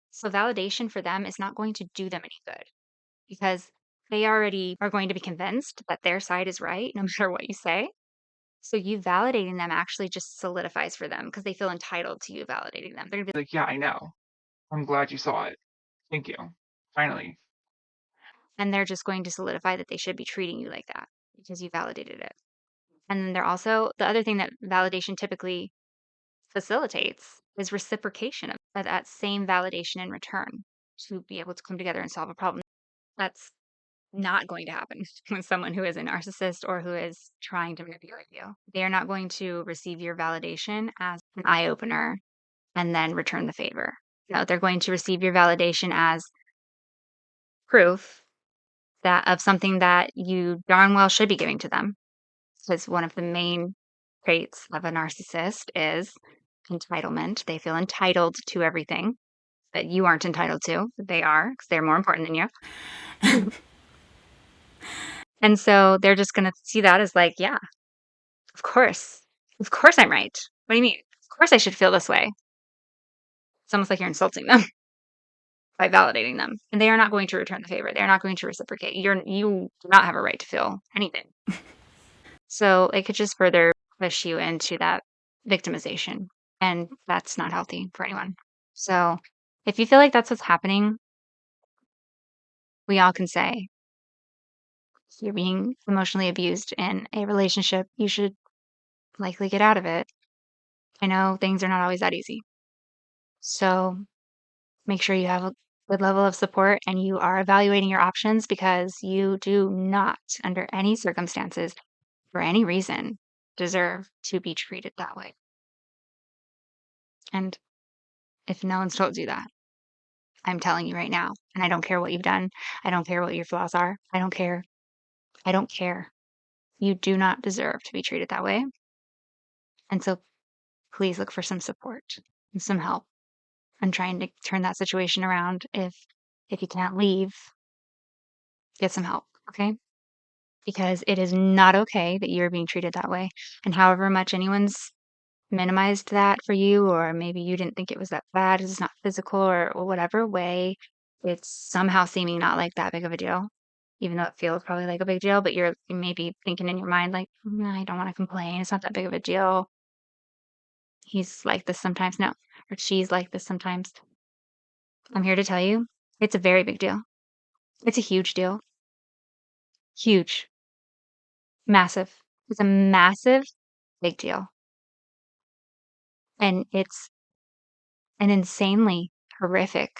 So validation for them is not going to do them any good, because they already are going to be convinced that their side is right no matter what you say. So you validating them actually just solidifies for them, because they feel entitled to you validating them. They're going to be Like, yeah, I know. I'm glad you saw it. Thank you. Finally. and they're just going to solidify that they should be treating you like that because you validated it. And then they're also, the other thing that validation typically facilitates is reciprocation of that same validation in return, to be able to come together and solve a problem. That's not going to happen with someone who is a narcissist or who is trying to manipulate you. They are not going to receive your validation as an eye opener and then return the favor. No, they're going to receive your validation as proof that of something that you darn well should be giving to them. Because one of the main traits of a narcissist is entitlement. They feel entitled to everything that you aren't entitled to. They are, because they're more important than you. And so they're just going to see that as like, yeah, of course. Of course I'm right. What do you mean? Of course I should feel this way. It's almost like you're insulting them by validating them. And they are not going to return the favor. They're not going to reciprocate. You do not have a right to feel anything. So it could just further push you into that victimization. And that's not healthy for anyone. So if you feel like that's what's happening, we all can say, you're being emotionally abused in a relationship. You should likely get out of it. I know things are not always that easy. So make sure you have a good level of support and you are evaluating your options, because you do not, under any circumstances, for any reason, deserve to be treated that way. And if no one's told you that, I'm telling you right now, and I don't care what you've done. I don't care what your flaws are. I don't care. I don't care. You do not deserve to be treated that way. And so please look for some support and some help. and trying to turn that situation around. If you can't leave, get some help, okay? Because it is not okay that you're being treated that way. And however much anyone's minimized that for you, or maybe you didn't think it was that bad, it's not physical, or whatever way, it's somehow seeming not like that big of a deal, even though it feels probably like a big deal, but you're maybe thinking in your mind like, I don't want to complain, it's not that big of a deal. He's like this sometimes. No, or she's like this sometimes. I'm here to tell you, it's a very big deal. It's a huge deal. Huge. Massive. It's a massive, big deal. And it's an insanely horrific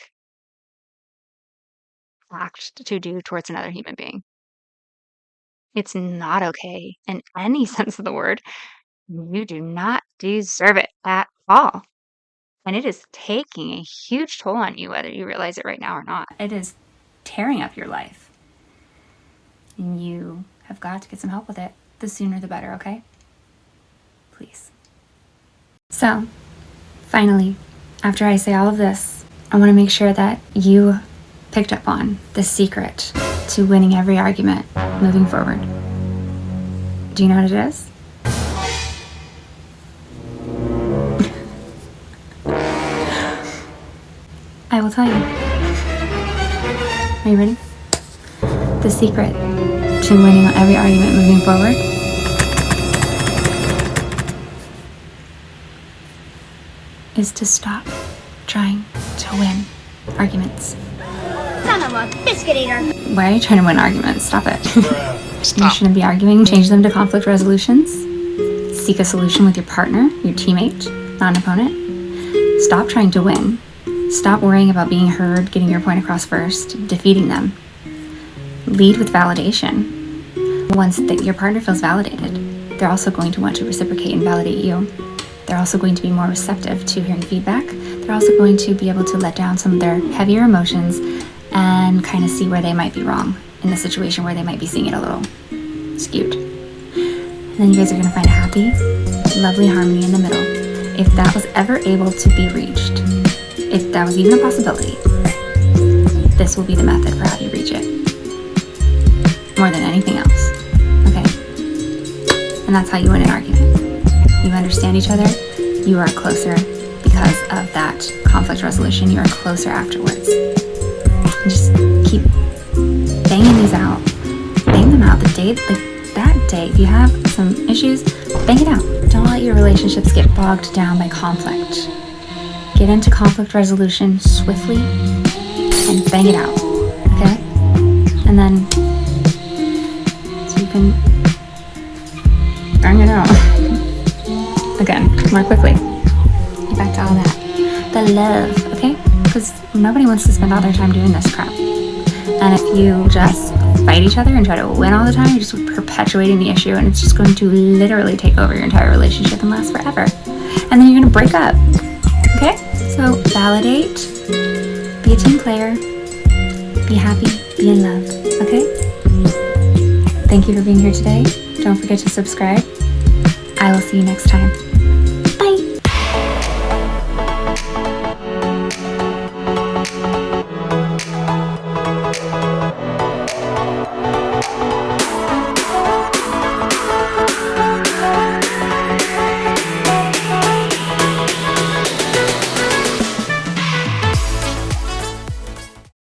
act to do towards another human being. It's not okay in any sense of the word. You do not deserve it at all. And it is taking a huge toll on you, whether you realize it right now or not. It is tearing up your life. And you have got to get some help with it. The sooner the better, okay? Please. So, finally, after I say all of this, I want to make sure that you picked up on the secret to winning every argument moving forward. Do you know what it is? I will tell you. Are you ready? The secret to winning every argument moving forward is to stop trying to win arguments. Son of a biscuit eater. Why are you trying to win arguments? Stop it. Stop. You shouldn't be arguing. Change them to conflict resolutions. Seek a solution with your partner, your teammate, not an opponent. Stop trying to win. Stop worrying about being heard, getting your point across first, defeating them. Lead with validation. Once that your partner feels validated, they're also going to want to reciprocate and validate you. They're also going to be more receptive to hearing feedback. They're also going to be able to let down some of their heavier emotions and kind of see where they might be wrong in the situation, where they might be seeing it a little skewed. And then you guys are going to find a happy, lovely harmony in the middle. If that was ever able to be reached, if that was even a possibility, this will be the method for how you reach it. More than anything else. Okay? And that's how you win an argument. You understand each other, you are closer because of that conflict resolution. You are closer afterwards. And just keep banging these out. Bang them out that day. If you have some issues, bang it out. Don't let your relationships get bogged down by conflict. Get into conflict resolution swiftly and bang it out. Okay? And then so you can bang it out. Again, more quickly. Get back to all that. The love, okay? Because nobody wants to spend all their time doing this crap. And if you just fight each other and try to win all the time, you're just perpetuating the issue, and it's just going to literally take over your entire relationship and last forever. And then you're going to break up. Okay? So validate, be a team player, be happy, be in love. Okay? Thank you for being here today. Don't forget to subscribe. I will see you next time.